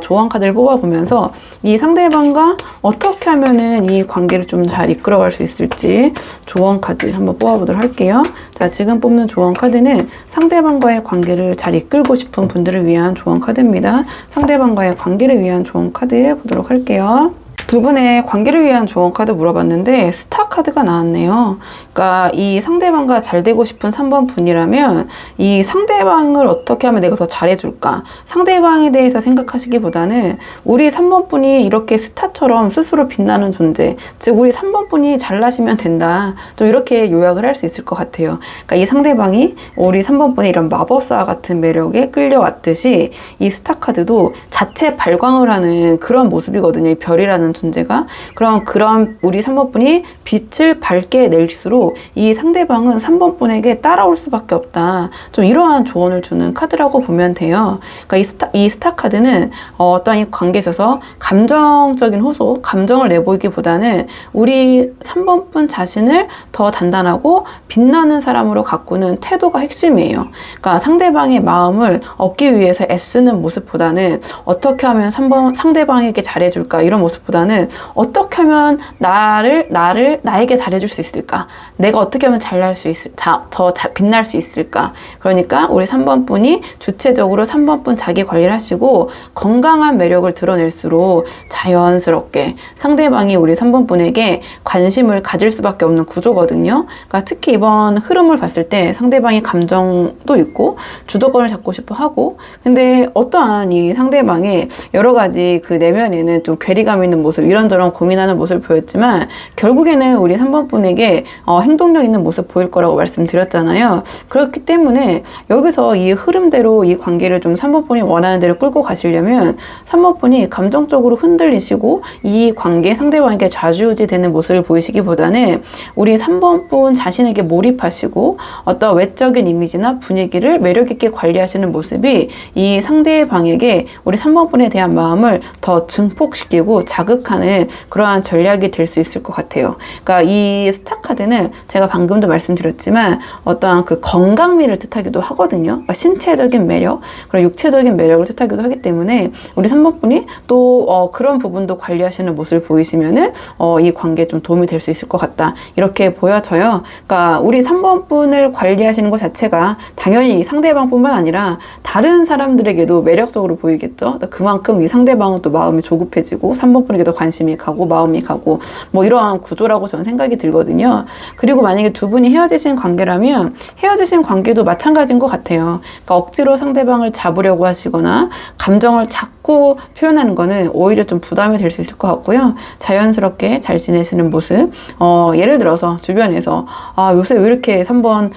조언 카드를 뽑아보면서 이 상대방과 어떻게 하면은 이 관계를 좀 잘 이끌어갈 수 있을지 조언 카드 한번 뽑아보도록 할게요. 자, 지금 뽑는 조언 카드는 상대방과의 관계를 잘 이끌고 싶은 분들을 위한 조언 카드입니다. 상대방과의 관계를 위한 조언 카드 보도록 할게요. 두 분의 관계를 위한 조언 카드 물어봤는데 스타 카드가 나왔네요. 그러니까 이 상대방과 잘 되고 싶은 3번 분이라면 이 상대방을 어떻게 하면 내가 더 잘해줄까? 상대방에 대해서 생각하시기보다는 우리 3번 분이 이렇게 스타처럼 스스로 빛나는 존재, 즉 우리 3번 분이 잘나시면 된다. 좀 이렇게 요약을 할 수 있을 것 같아요. 그러니까 이 상대방이 우리 3번 분의 이런 마법사 같은 매력에 끌려왔듯이 이 스타 카드도 자체 발광을 하는 그런 모습이거든요. 이 별이라는 존재가. 그런 우리 3번 분이 빛을 밝게 낼수록 이 상대방은 3번 분에게 따라올 수밖에 없다. 좀 이러한 조언을 주는 카드라고 보면 돼요. 그러니까 이 스타 카드는 어떤 이 관계에 있어서 감정적인 호소, 감정을 내보이기보다는 우리 3번 분 자신을 더 단단하고 빛나는 사람으로 가꾸는 태도가 핵심이에요. 그러니까 상대방의 마음을 얻기 위해서 애쓰는 모습보다는 어떻게 하면 상대방에게 잘해줄까 이런 모습보다는 어떻게 하면 나에게 잘해줄 수 있을까? 내가 어떻게 하면 더 빛날 수 있을까? 그러니까 우리 3번 분이 주체적으로 3번 분 자기 관리를 하시고 건강한 매력을 드러낼수록 자연스럽게 상대방이 우리 3번 분에게 관심을 가질 수밖에 없는 구조거든요. 그러니까 특히 이번 흐름을 봤을 때 상대방의 감정도 있고 주도권을 잡고 싶어 하고, 근데 어떠한 이 상대방의 여러 가지 그 내면에는 좀 괴리감 있는 모습, 이런저런 고민하는 모습을 보였지만 결국에는 우리 3번 분에게 행동력 있는 모습 보일 거라고 말씀드렸잖아요. 그렇기 때문에 여기서 이 흐름대로 이 관계를 좀 3번 분이 원하는 대로 끌고 가시려면 3번 분이 감정적으로 흔들리시고 이 관계 상대방에게 좌지우지 되는 모습을 보이시기보다는 우리 3번 분 자신에게 몰입하시고 어떤 외적인 이미지나 분위기를 매력 있게 관리하시는 모습이 이 상대방에게 우리 3번 분에 대한 마음을 더 증폭시키고 자극하는 그러한 전략이 될 수 있을 것 같아요. 그러니까 이 스타 카드는 제가 방금도 말씀드렸지만 어떠한 그 건강미를 뜻하기도 하거든요. 그러니까 신체적인 매력, 그리고 육체적인 매력을 뜻하기도 하기 때문에 우리 3번 분이 또 그런 부분도 관리하시는 모습을 보이시면은 이 관계에 좀 도움이 될 수 있을 것 같다. 이렇게 보여져요. 그러니까 우리 3번 분을 관리하시는 것 자체가 당연히 상대방뿐만 아니라 다른 사람들에게도 매력적으로 보이겠죠. 그만큼 이 상대방은 또 마음이 조급해지고 3번 분에게도 관심이 가고 마음이 가고 뭐 이러한 구조라고 저는 생각이 들거든요. 그리고 만약에 두 분이 헤어지신 관계라면 헤어지신 관계도 마찬가지인 것 같아요. 그러니까 억지로 상대방을 잡으려고 하시거나 감정을 자꾸 표현하는 거는 오히려 좀 부담이 될 수 있을 것 같고요. 자연스럽게 잘 지내시는 모습, 예를 들어서 주변에서 요새 왜 이렇게 3번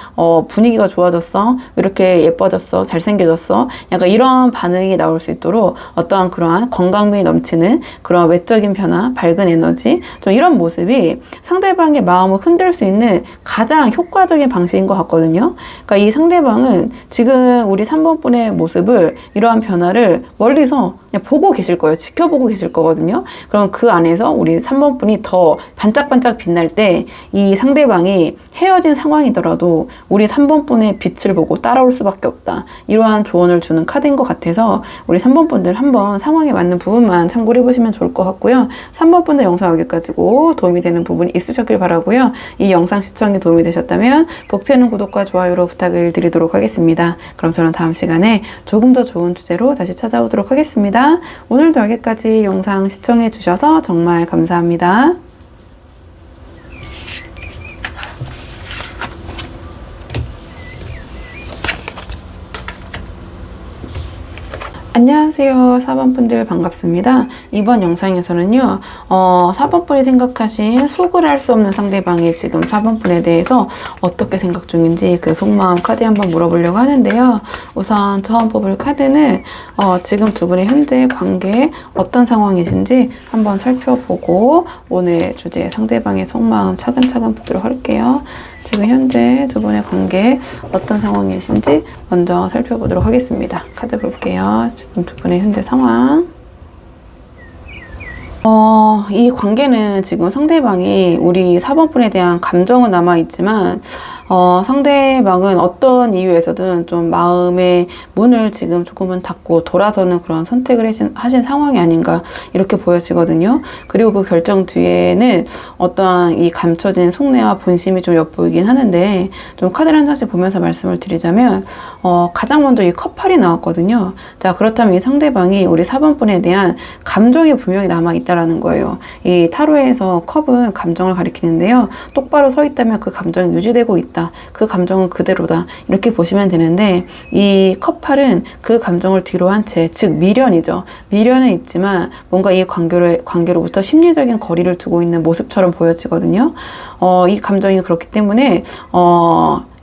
분위기가 좋아졌어? 왜 이렇게 예뻐졌어? 잘생겨졌어? 약간 이런 반응이 나올 수 있도록 어떠한 그러한 건강미 넘치는 그런 외적인 변화, 밝은 에너지, 좀 이런 모습이 상대방의 마음을 흔들 수 있는 가장 효과적인 방식인 것 같거든요. 그러니까 이 상대방은 지금 우리 3번 분의 모습을, 이러한 변화를 멀리서 그냥 보고 계실 거예요. 지켜보고 계실 거거든요. 그럼 그 안에서 우리 3번 분이 더 반짝반짝 빛날 때 이 상대방이 헤어진 상황이더라도 우리 3번 분의 빛을 보고 따라올 수밖에 없다. 이러한 조언을 주는 카드인 것 같아서 우리 3번 분들 한번 상황에 맞는 부분만 참고를 해보시면 좋을 것 같고요. 3번 분들 영상 여기까지고 도움이 되는 부분이 있으셨길 바라고요. 이 영상 시청에 도움이 되셨다면 복채는 구독과 좋아요로 부탁을 드리도록 하겠습니다. 그럼 저는 다음 시간에 조금 더 좋은 주제로 다시 찾아오도록 하겠습니다. 오늘도 여기까지 영상 시청해 주셔서 정말 감사합니다. 안녕하세요. 4번 분들 반갑습니다. 이번 영상에서는요, 4번 분이 생각하신 속을 알 수 없는 상대방이 지금 4번 분에 대해서 어떻게 생각 중인지 그 속마음 카드 한번 물어보려고 하는데요. 우선 처음 뽑을 카드는 지금 두 분의 현재 관계 어떤 상황이신지 한번 살펴보고 오늘의 주제 상대방의 속마음 차근차근 보도록 할게요. 지금 현재 두 분의 관계 어떤 상황이신지 먼저 살펴보도록 하겠습니다. 카드 볼게요. 지금 두 분의 현재 상황. 이 관계는 지금 상대방이 우리 4번 분에 대한 감정은 남아있지만 상대방은 어떤 이유에서든 좀 마음의 문을 지금 조금은 닫고 돌아서는 그런 선택을 하신 상황이 아닌가 이렇게 보여지거든요. 그리고 그 결정 뒤에는 어떠한 이 감춰진 속내와 본심이 좀 엿보이긴 하는데 좀 카드를 한 장씩 보면서 말씀을 드리자면 가장 먼저 이 컵8이 나왔거든요. 자, 그렇다면 이 상대방이 우리 4번 분에 대한 감정이 분명히 남아있다라는 거예요. 이 타로에서 컵은 감정을 가리키는데요. 똑바로 서 있다면 그 감정이 유지되고 있다. 그 감정은 그대로다. 이렇게 보시면 되는데 이 컵8은 그 감정을 뒤로 한 채, 즉 미련이죠. 미련은 있지만 뭔가 이 관계로부터 심리적인 거리를 두고 있는 모습처럼 보여지거든요. 이 감정이 그렇기 때문에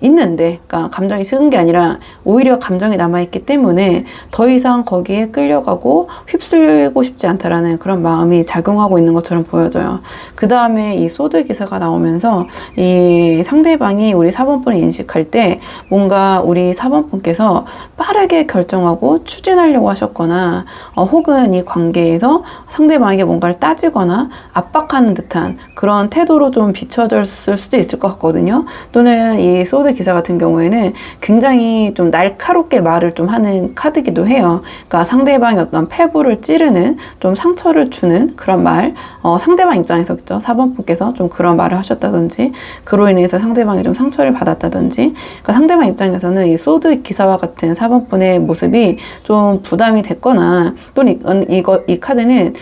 있는데, 그러니까 감정이 식은 게 아니라 오히려 감정이 남아있기 때문에 더 이상 거기에 끌려가고 휩쓸리고 싶지 않다라는 그런 마음이 작용하고 있는 것처럼 보여져요. 그 다음에 이 소드 기사가 나오면서 이 상대방이 우리 4번 분을 인식할 때 뭔가 우리 4번 분께서 빠르게 결정하고 추진하려고 하셨거나 혹은 이 관계에서 상대방에게 뭔가를 따지거나 압박하는 듯한 그런 태도로 좀 비춰졌을 수도 있을 것 같거든요. 또는 이 소드 기사 같은 경우에는 굉장히 좀 날카롭게 말을 좀 하는 카드기도 해요. 그러니까 상대방이 어떤 패부를 찌르는 좀 상처를 주는 그런 말, 상대방 입장에서 그죠? 4번 분께서 좀 그런 말을 하셨다든지 그로 인해서 상대방이 좀 상처를 받았다든지 그러니까 상대방 입장에서는 이 소드 기사와 같은 4번 분의 모습이 좀 부담이 됐거나 또는 이 카드는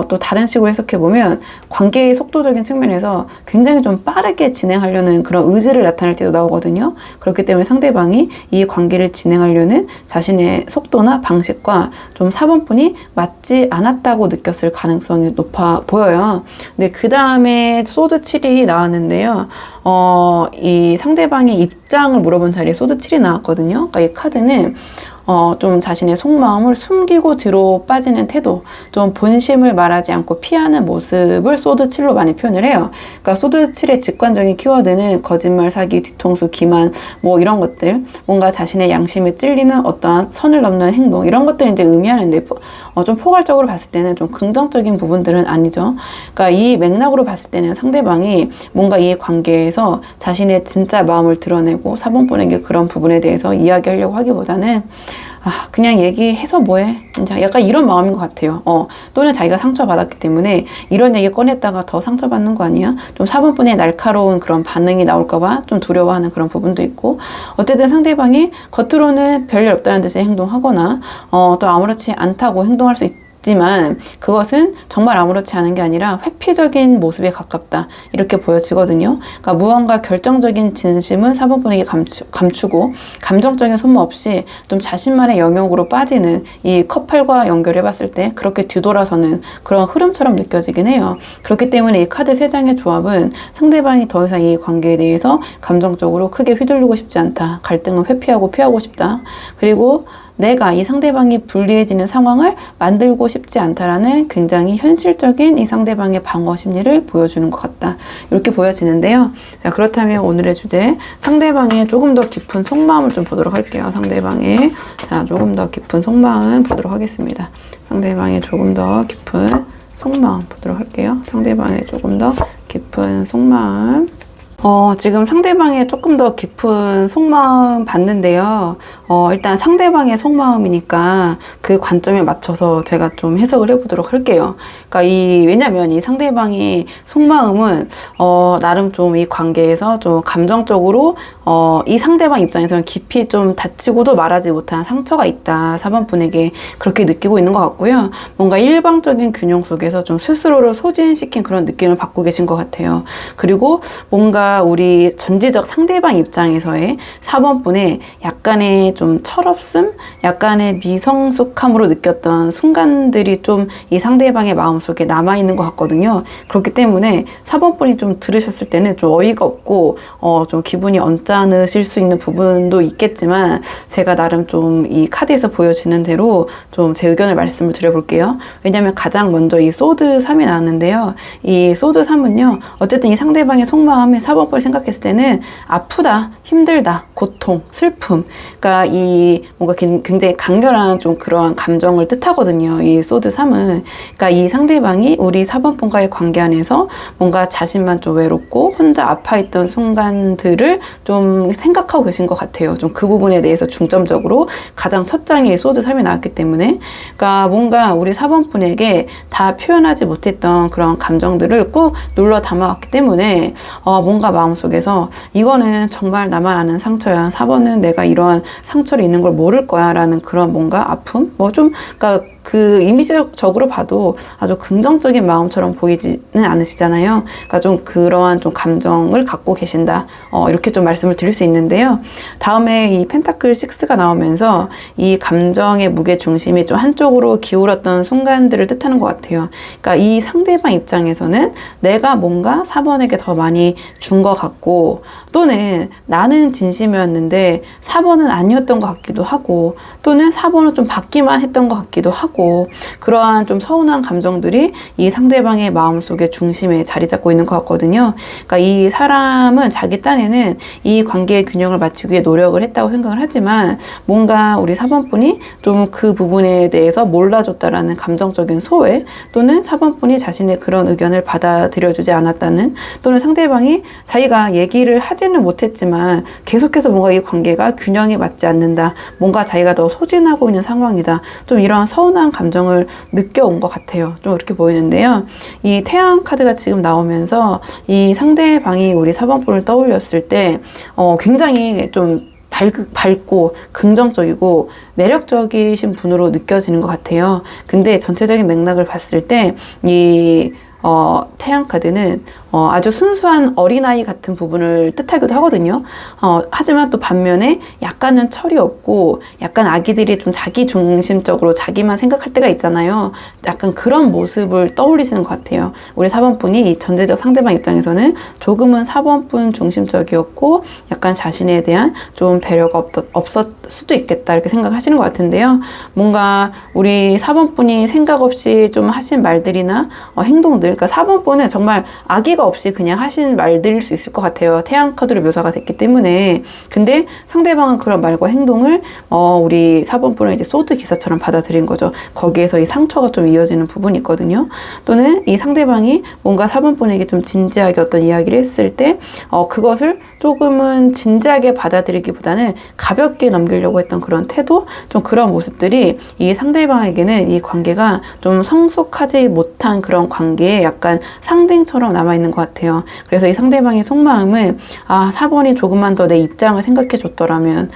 또 다른 식으로 해석해보면 관계의 속도적인 측면에서 굉장히 좀 빠르게 진행하려는 그런 의지를 나타낼 때도 나오거든요. 그렇기 때문에 상대방이 이 관계를 진행하려는 자신의 속도나 방식과 좀 4번 분이 맞지 않았다고 느꼈을 가능성이 높아 보여요. 근데 그 다음에 소드 7이 나왔는데요. 이 상대방의 입장을 물어본 자리에 소드 7이 나왔거든요. 그러니까 이 카드는 좀 자신의 속마음을 숨기고 뒤로 빠지는 태도, 좀 본심을 말하지 않고 피하는 모습을 소드 7로 많이 표현을 해요. 그러니까 소드 7의 직관적인 키워드는 거짓말, 사기, 뒤통수, 기만, 뭐 이런 것들, 뭔가 자신의 양심에 찔리는 어떠한 선을 넘는 행동, 이런 것들을 이제 의미하는데, 좀 포괄적으로 봤을 때는 좀 긍정적인 부분들은 아니죠. 그러니까 이 맥락으로 봤을 때는 상대방이 뭔가 이 관계에서 자신의 진짜 마음을 드러내고 4번 분에게 그런 부분에 대해서 이야기하려고 하기보다는 그냥 얘기해서 뭐해? 약간 이런 마음인 것 같아요. 또는 자기가 상처받았기 때문에 이런 얘기 꺼냈다가 더 상처받는 거 아니야? 좀 4번 분의 날카로운 그런 반응이 나올까봐 좀 두려워하는 그런 부분도 있고 어쨌든 상대방이 겉으로는 별일 없다는 듯이 행동하거나 또 아무렇지 않다고 행동할 수 있지만 그것은 정말 아무렇지 않은 게 아니라 회피적인 모습에 가깝다 이렇게 보여지거든요. 그러니까 무언가 결정적인 진심은 4번 분에게 감추고 감정적인 소모 없이 좀 자신만의 영역으로 빠지는 이 컵8과 연결해 봤을 때 그렇게 뒤돌아서는 그런 흐름처럼 느껴지긴 해요. 그렇기 때문에 이 카드 3장의 조합은 상대방이 더 이상 이 관계에 대해서 감정적으로 크게 휘둘리고 싶지 않다. 갈등은 회피하고 피하고 싶다. 그리고 내가 이 상대방이 불리해지는 상황을 만들고 싶지 않다라는 굉장히 현실적인 이 상대방의 방어 심리를 보여주는 것 같다. 이렇게 보여지는데요. 자, 그렇다면 오늘의 주제, 상대방의 조금 더 깊은 속마음을 좀 보도록 할게요. 상대방의, 자, 조금 더 깊은 속마음 보도록 하겠습니다. 상대방의 조금 더 깊은 속마음 보도록 할게요. 상대방의 조금 더 깊은 속마음. 지금 상대방의 조금 더 깊은 속마음 봤는데요. 일단 상대방의 속마음이니까 그 관점에 맞춰서 제가 좀 해석을 해보도록 할게요. 그러니까 왜냐면 이 상대방의 속마음은, 나름 좀 이 관계에서 좀 감정적으로, 이 상대방 입장에서는 깊이 좀 다치고도 말하지 못한 상처가 있다. 4번 분에게 그렇게 느끼고 있는 것 같고요. 뭔가 일방적인 균형 속에서 좀 스스로를 소진시킨 그런 느낌을 받고 계신 것 같아요. 그리고 뭔가 우리 전지적 상대방 입장에서의 4번 분의 약간의 좀 철없음, 약간의 미성숙함으로 느꼈던 순간들이 좀 이 상대방의 마음속에 남아있는 것 같거든요. 그렇기 때문에 4번 분이 좀 들으셨을 때는 좀 어이가 없고 좀 기분이 언짢으실 수 있는 부분도 있겠지만, 제가 나름 좀 이 카드에서 보여지는 대로 좀 제 의견을 말씀을 드려볼게요. 왜냐면 가장 먼저 이 소드 3이 나왔는데요. 이 소드 3은요, 어쨌든 이 상대방의 속마음에 4번 분이 생각했을 때는 아프다, 힘들다, 고통, 슬픔, 그러니까 이 뭔가 굉장히 강렬한 좀 그러한 감정을 뜻하거든요. 이 소드 3은. 그러니까 이 상대방이 우리 4번 분과의 관계 안에서 뭔가 자신만 좀 외롭고 혼자 아파했던 순간들을 좀 생각하고 계신 것 같아요. 좀 그 부분에 대해서 중점적으로 가장 첫 장이 소드 3이 나왔기 때문에, 그러니까 뭔가 우리 4번 분에게 다 표현하지 못했던 그런 감정들을 꾹 눌러 담아왔기 때문에 뭔가 마음속에서 이거는 정말 나만 아는 상처야. 4번은 내가 이러한 상처를 있는 걸 모를 거야. 라는 그런 뭔가 아픔? 그러니까 그 이미지적으로 봐도 아주 긍정적인 마음처럼 보이지는 않으시잖아요. 그러니까 좀 그러한 좀 감정을 갖고 계신다. 이렇게 좀 말씀을 드릴 수 있는데요. 다음에 이 펜타클 6가 나오면서 이 감정의 무게 중심이 좀 한쪽으로 기울었던 순간들을 뜻하는 것 같아요. 그러니까 이 상대방 입장에서는 내가 뭔가 4번에게 더 많이 준 것 같고, 또는 나는 진심이었는데 4번은 아니었던 것 같기도 하고, 또는 4번은 좀 받기만 했던 것 같기도 하고, 그러한 좀 서운한 감정들이 이 상대방의 마음속에 중심에 자리 잡고 있는 것 같거든요. 그러니까 이 사람은 자기 딴에는 이 관계의 균형을 맞추기 위해 노력을 했다고 생각을 하지만, 뭔가 우리 4번 분이 좀 그 부분에 대해서 몰라줬다라는 감정적인 소외, 또는 4번 분이 자신의 그런 의견을 받아들여주지 않았다는, 또는 상대방이 자기가 얘기를 하지는 못했지만 계속해서 뭔가 이 관계가 균형이 맞지 않는다, 뭔가 자기가 더 소진하고 있는 상황이다, 좀 이러한 서운한 감정을 느껴온 것 같아요. 좀 이렇게 보이는데요. 이 태양 카드가 지금 나오면서 이 상대방이 우리 4번 분을 떠올렸을 때 굉장히 좀 밝고 긍정적이고 매력적이신 분으로 느껴지는 것 같아요. 근데 전체적인 맥락을 봤을 때 태양 카드는 아주 순수한 어린아이 같은 부분을 뜻하기도 하거든요. 하지만 또 반면에 약간은 철이 없고, 약간 아기들이 좀 자기 중심적으로 자기만 생각할 때가 있잖아요. 약간 그런 모습을 떠올리시는 것 같아요. 우리 4번 분이 이 전제적 상대방 입장에서는 조금은 4번 분 중심적이었고, 약간 자신에 대한 좀 배려가 없었을 수도 있겠다, 이렇게 생각하시는 것 같은데요. 뭔가 우리 4번 분이 생각 없이 좀 하신 말들이나 행동들, 그러니까 4번 분은 정말 아기가 없이 그냥 하신 말들일 수 있을 것 같아요. 태양 카드로 묘사가 됐기 때문에. 근데 상대방은 그런 말과 행동을 우리 4번 분은 이제 소드 기사처럼 받아들인 거죠. 거기에서 이 상처가 좀 이어지는 부분이 있거든요. 또는 이 상대방이 뭔가 4번 분에게 좀 진지하게 어떤 이야기를 했을 때 그것을 조금은 진지하게 받아들이기보다는 가볍게 넘기려고 했던 그런 태도, 좀 그런 모습들이 이 상대방에게는 이 관계가 좀 성숙하지 못한 그런 관계에 약간 상징처럼 남아있는 것 같아요. 그래서 이 상대방의 속마음은 4번이 조금만 더 내 입장을 생각해 줬더라면,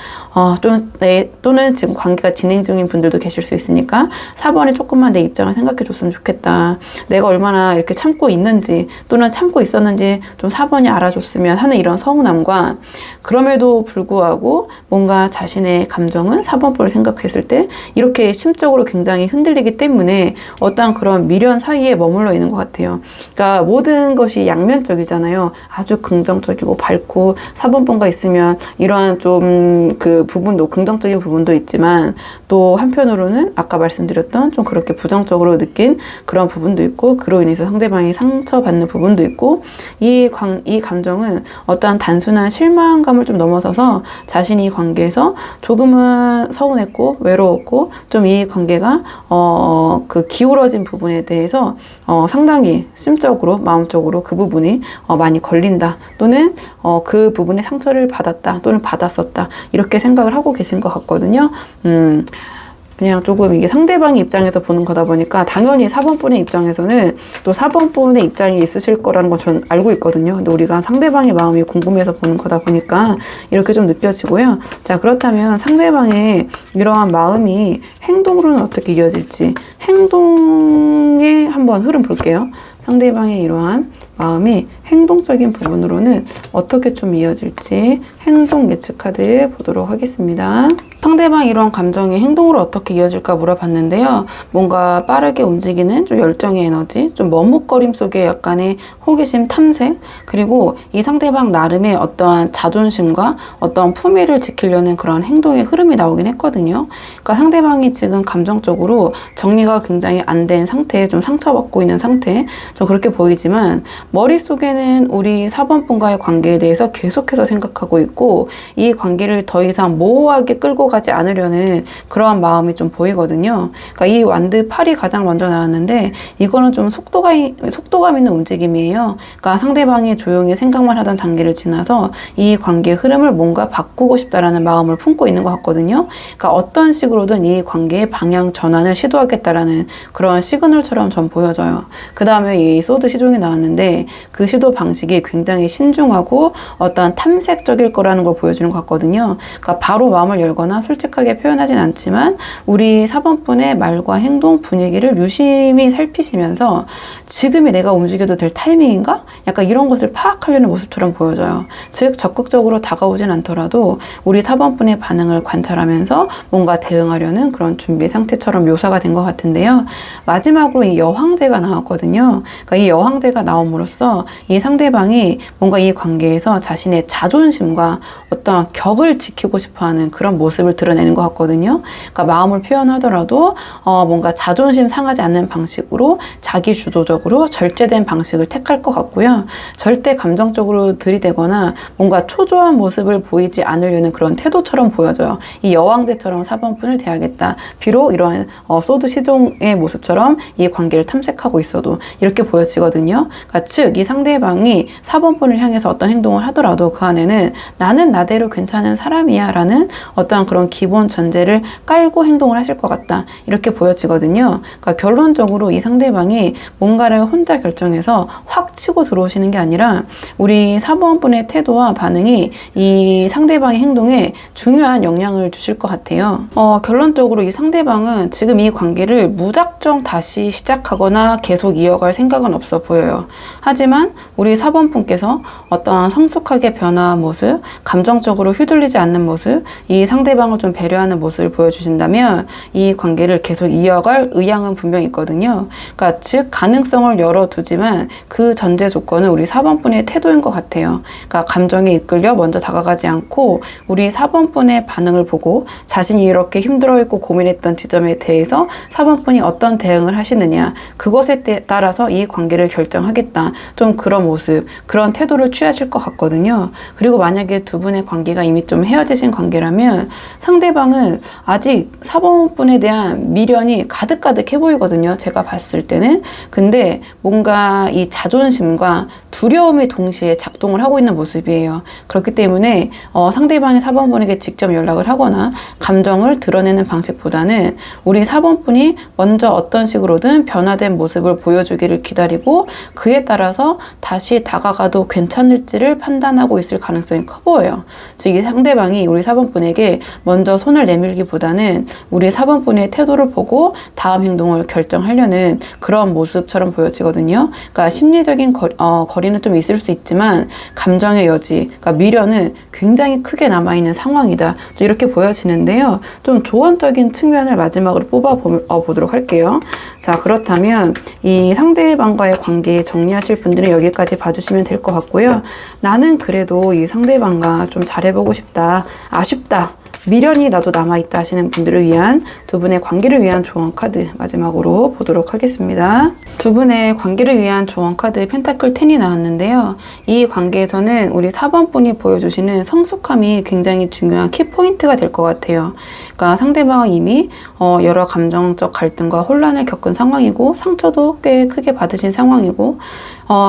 또는 지금 관계가 진행 중인 분들도 계실 수 있으니까 4번이 조금만 내 입장을 생각해 줬으면 좋겠다. 내가 얼마나 이렇게 참고 있는지, 또는 참고 있었는지 좀 4번이 알아줬으면 하는 이런 서운함과, 그럼에도 불구하고 뭔가 자신의 감정은 4번 분을 생각했을 때 이렇게 심적으로 굉장히 흔들리기 때문에 어떤 그런 미련 사이에 머물러 있는 것 같아요. 그러니까 모든 것이 양면적이잖아요. 아주 긍정적이고 밝고 4번 분과 있으면 이러한 좀 그 부분도, 긍정적인 부분도 있지만, 또 한편으로는 아까 말씀드렸던 좀 그렇게 부정적으로 느낀 그런 부분도 있고, 그로 인해서 상대방이 상처받는 부분도 있고, 이 감정은 어떠한 단순한 실망감을 좀 넘어서서 자신이 관계에서 조금은 서운했고 외로웠고, 좀 이 관계가 그 기울어진 부분에 대해서 상당히 심적으로, 마음적으로 그 부분이 많이 걸린다, 또는 그 부분에 상처를 받았다 또는 받았었다, 이렇게 생각을 하고 계신 것 같거든요. 그냥 조금 이게 상대방의 입장에서 보는 거다 보니까 당연히 4번분의 입장에서는 또 4번분의 입장이 있으실 거라는 거 전 알고 있거든요. 근데 우리가 상대방의 마음이 궁금해서 보는 거다 보니까 이렇게 좀 느껴지고요. 자, 그렇다면 상대방의 이러한 마음이 행동으로는 어떻게 이어질지, 행동의 한번 흐름 볼게요. 상대방의 이러한 마음이 행동적인 부분으로는 어떻게 좀 이어질지 행동 예측 카드 보도록 하겠습니다. 상대방 이런 감정이 행동으로 어떻게 이어질까 물어봤는데요. 뭔가 빠르게 움직이는 좀 열정의 에너지, 좀 머뭇거림 속에 약간의 호기심, 탐색, 그리고 이 상대방 나름의 어떠한 자존심과 어떤 품위를 지키려는 그런 행동의 흐름이 나오긴 했거든요. 그러니까 상대방이 지금 감정적으로 정리가 굉장히 안 된 상태, 좀 상처받고 있는 상태, 좀 그렇게 보이지만 머릿속에는 우리 4번분과의 관계에 대해서 계속해서 생각하고 있고, 이 관계를 더 이상 모호하게 끌고 가지 않으려는 그러한 마음이 좀 보이거든요. 그러니까 이 완드 8이 가장 먼저 나왔는데, 이거는 좀 속도감 있는 움직임이에요. 그러니까 상대방이 조용히 생각만 하던 단계를 지나서 이 관계의 흐름을 뭔가 바꾸고 싶다라는 마음을 품고 있는 것 같거든요. 그러니까 어떤 식으로든 이 관계의 방향 전환을 시도하겠다라는 그런 시그널처럼 전 보여져요. 그 다음에 이 소드 시종이 나왔는데, 그 시도 방식이 굉장히 신중하고 어떤 탐색적일 거라는 걸 보여주는 것 같거든요. 그러니까 바로 마음을 열거나 솔직하게 표현하진 않지만 우리 4번분의 말과 행동, 분위기를 유심히 살피시면서 지금이 내가 움직여도 될 타이밍인가? 약간 이런 것을 파악하려는 모습처럼 보여져요. 즉 적극적으로 다가오진 않더라도 우리 4번분의 반응을 관찰하면서 뭔가 대응하려는 그런 준비 상태처럼 묘사가 된 것 같은데요. 마지막으로 이 여황제가 나왔거든요. 그러니까 이 여황제가 나옴으로써 이 상대방이 뭔가 이 관계에서 자신의 자존심과 어떤 격을 지키고 싶어하는 그런 모습을 드러내는 것 같거든요. 그러니까 마음을 표현하더라도 뭔가 자존심 상하지 않는 방식으로 자기 주도적으로 절제된 방식을 택할 것 같고요. 절대 감정적으로 들이대거나 뭔가 초조한 모습을 보이지 않으려는 그런 태도처럼 보여져요. 이 여왕제처럼 4번분을 대하겠다. 비록 이러한 소드 시종의 모습처럼 이 관계를 탐색하고 있어도 이렇게 보여지거든요. 그러니까 즉 이 상대방이 4번분을 향해서 어떤 행동을 하더라도 그 안에는 나는 나대로 괜찮은 사람이야 라는 어떠한 그런 기본 전제를 깔고 행동을 하실 것 같다, 이렇게 보여지거든요. 그러니까 결론적으로 이 상대방이 뭔가를 혼자 결정해서 확 치고 들어오시는 게 아니라 우리 4번분의 태도와 반응이 이 상대방의 행동에 중요한 영향을 주실 것 같아요. 결론적으로 이 상대방은 지금 이 관계를 무작정 다시 시작하거나 계속 이어갈 생각은 없어 보여요. 하지만 우리 4번분께서 어떤 성숙하게 변화한 모습, 감정적으로 휘둘리지 않는 모습, 이 상대방을 좀 배려하는 모습을 보여주신다면 이 관계를 계속 이어갈 의향은 분명히 있거든요. 그러니까 즉 가능성을 열어두지만 그 전제 조건은 우리 4번분의 태도인 것 같아요. 그러니까 감정에 이끌려 먼저 다가가지 않고 우리 4번분의 반응을 보고 자신이 이렇게 힘들어했고 고민했던 지점에 대해서 4번분이 어떤 대응을 하시느냐, 그것에 따라서 이 관계를 결정하겠다, 좀 그런 모습, 그런 태도를 취하실 것 같거든요. 그리고 만약에 두 분의 관계가 이미 좀 헤어지신 관계라면 상대방은 아직 4번분에 대한 미련이 가득가득해 보이거든요, 제가 봤을 때는. 근데 뭔가 이 자존심과 두려움이 동시에 작동을 하고 있는 모습이에요. 그렇기 때문에 상대방이 4번분에게 직접 연락을 하거나 감정을 드러내는 방식보다는 우리 4번분이 먼저 어떤 식으로든 변화된 모습을 보여주기를 기다리고 그에 따라서 다시 다가가도 괜찮을지를 판단하고 있을 가능성이 커 보여요. 즉 이 상대방이 우리 4번분에게 먼저 손을 내밀기보다는 우리 4번분의 태도를 보고 다음 행동을 결정하려는 그런 모습처럼 보여지거든요. 그러니까 심리적인 거리는 좀 있을 수 있지만 감정의 여지, 그러니까 미련은 굉장히 크게 남아있는 상황이다, 이렇게 보여지는데요. 좀 조언적인 측면을 마지막으로 뽑아보도록 할게요. 자, 그렇다면 이 상대방과의 관계 정리하실 분들은 여기까지 봐주시면 될 것 같고요. 나는 그래도 이 상대방과 좀 잘해보고 싶다, 아쉽다, 미련이 나도 남아있다 하시는 분들을 위한 두 분의 관계를 위한 조언 카드 마지막으로 보도록 하겠습니다. 두 분의 관계를 위한 조언 카드 펜타클 10이 나왔는데요. 이 관계에서는 우리 4번 분이 보여주시는 성숙함이 굉장히 중요한 키포인트가 될 것 같아요. 그러니까 상대방은 이미 여러 감정적 갈등과 혼란을 겪은 상황이고 상처도 꽤 크게 받으신 상황이고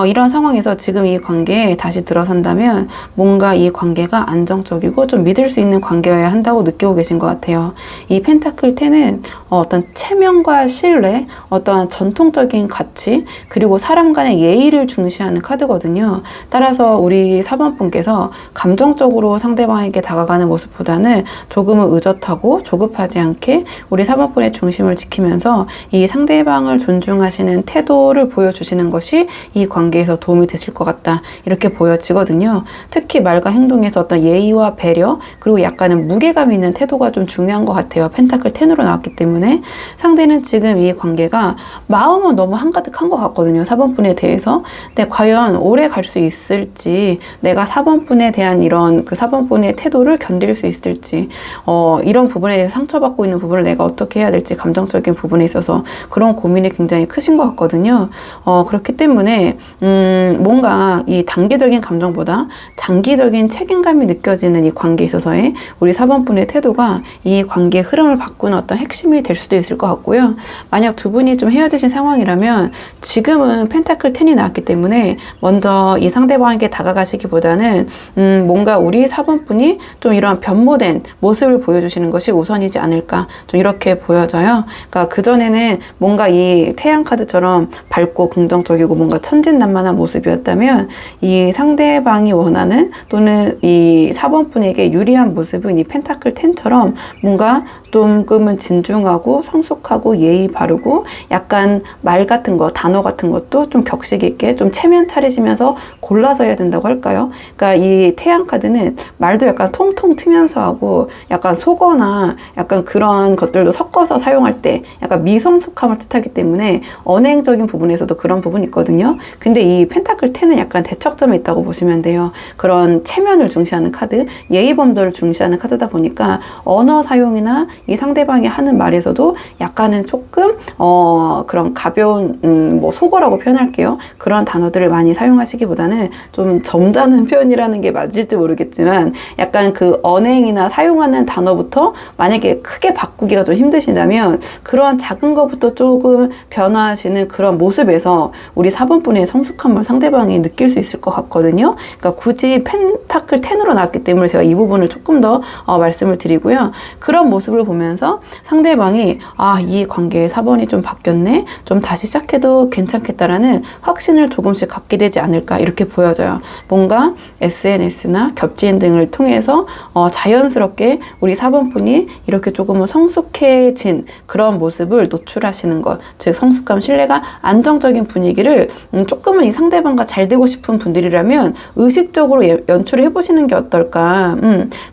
이런 상황에서 지금 이 관계에 다시 들어선다면 뭔가 이 관계가 안정적이고 좀 믿을 수 있는 관계여야 한다고 느끼고 계신 것 같아요. 이 펜타클 10은 어떤 체면과 신뢰, 어떠한 전통적인 가치, 그리고 사람 간의 예의를 중시하는 카드거든요. 따라서 우리 4번 분께서 감정적으로 상대방에게 다가가는 모습보다는 조금은 의젓하고 조급하지 않게 우리 4번 분의 중심을 지키면서 이 상대방을 존중하시는 태도를 보여주시는 것이 이 관계에서 도움이 되실 것 같다, 이렇게 보여지거든요. 특히 말과 행동에서 어떤 예의와 배려, 그리고 약간은 무게감 있는 태도가 좀 중요한 것 같아요. 펜타클 10으로 나왔기 때문에 상대는 지금 이 관계가 마음은 너무 한가득한 것 같거든요. 4번 분에 대해서. 근데 과연 오래 갈 수 있을지, 내가 4번 분에 대한 이런 그 4번 분의 태도를 견딜 수 있을지, 이런 부분에 대해서 상처받고 있는 부분을 내가 어떻게 해야 될지, 감정적인 부분에 있어서 그런 고민이 굉장히 크신 것 같거든요. 그렇기 때문에 뭔가 이 단기적인 감정보다 장기적인 책임감이 느껴지는 이 관계에 있어서의 우리 4번 분의 태도가 이 관계의 흐름을 바꾸는 어떤 핵심이 될 수도 있을 것 같고요. 만약 두 분이 좀 헤어지신 상황이라면 지금은 펜타클 10이 나왔기 때문에 먼저 이 상대방에게 다가가시기보다는 뭔가 우리 4번 분이 좀 이런 변모된 모습을 보여주시는 것이 우선이지 않을까, 좀 이렇게 보여져요. 그러니까 그전에는 뭔가 이 태양 카드처럼 밝고 긍정적이고 뭔가 천진난만한 모습이었다면 이 상대방이 원하는 또는 이 4번 분에게 유리한 모습은 이 펜타클 10처럼 뭔가 조금은 진중하고 성숙하고 예의 바르고 약간 말 같은 거, 단어 같은 것도 좀 격식 있게 좀 체면 차리시면서 골라서 해야 된다고 할까요? 그러니까 이 태양 카드는 말도 약간 통통 튀면서 하고 약간 속어나 약간 그런 것들도 섞어서 사용할 때 약간 미성숙함을 뜻하기 때문에 언행적인 부분에서도 그런 부분이 있거든요. 근데 이 펜타클 10은 약간 대척점에 있다고 보시면 돼요. 그런 체면을 중시하는 카드, 예의 범도를 중시하는 카드다 보니까 언어 사용이나 이 상대방이 하는 말에서도 약간은 조금 그런 가벼운 뭐 속어라고 표현할게요. 그런 단어들을 많이 사용하시기보다는 좀 점잖은 표현이라는 게 맞을지 모르겠지만 약간 그 언행이나 사용하는 단어부터 만약에 크게 바꾸기가 좀 힘드시다면 그런 작은 것부터 조금 변화하시는 그런 모습에서 우리 4번 분의 성숙함을 상대방이 느낄 수 있을 것 같거든요. 그러니까 굳이 펜타클 10으로 나왔기 때문에 제가 이 부분을 조금 더 말씀을 드리고요. 그런 모습을 보면서 상대방이 이 관계의 4번이 좀 바뀌었네, 좀 다시 시작해도 괜찮겠다라는 확신을 조금씩 갖게 되지 않을까, 이렇게 보여져요. 뭔가 SNS나 겹지인 등을 통해서 자연스럽게 우리 4번 분이 이렇게 조금은 성숙해진 그런 모습을 노출하시는 것, 즉 성숙감, 신뢰가, 안정적인 분위기를 조금은 이 상대방과 잘 되고 싶은 분들이라면 의식적으로 연출을 해보시는 게 어떨까.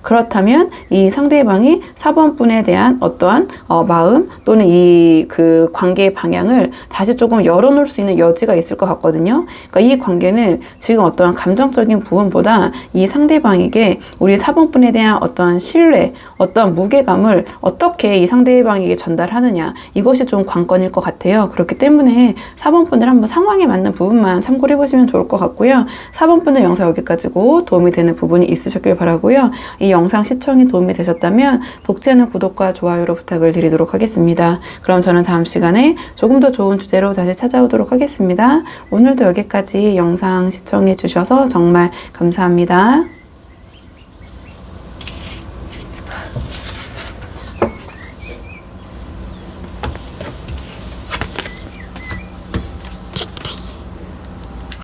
그렇다면 이 상대방이 4번 분에 대한 어떠한 마음 또는 이 그 관계의 방향을 다시 조금 열어놓을 수 있는 여지가 있을 것 같거든요. 그러니까 이 관계는 지금 어떠한 감정적인 부분보다 이 상대방에게 우리 4번 분에 대한 어떠한 신뢰, 어떠한 무게감을 어떻게 이 상대방에게 전달하느냐, 이것이 좀 관건일 것 같아요. 그렇기 때문에 4번 분들 한번 상황에 맞는 부분만 참고를 해보시면 좋을 것 같고요. 4번 분들 영상 여기까지고 도움이 되는 부분이 있으셨길 바라고요. 이 영상 시청이 도움이 되셨다면 복채널 구독과 좋아요로 부탁을 드리도록 하겠습니다. 그럼 저는 다음 시간에 조금 더 좋은 주제로 다시 찾아오도록 하겠습니다. 오늘도 여기까지 영상 시청해 주셔서 정말 감사합니다.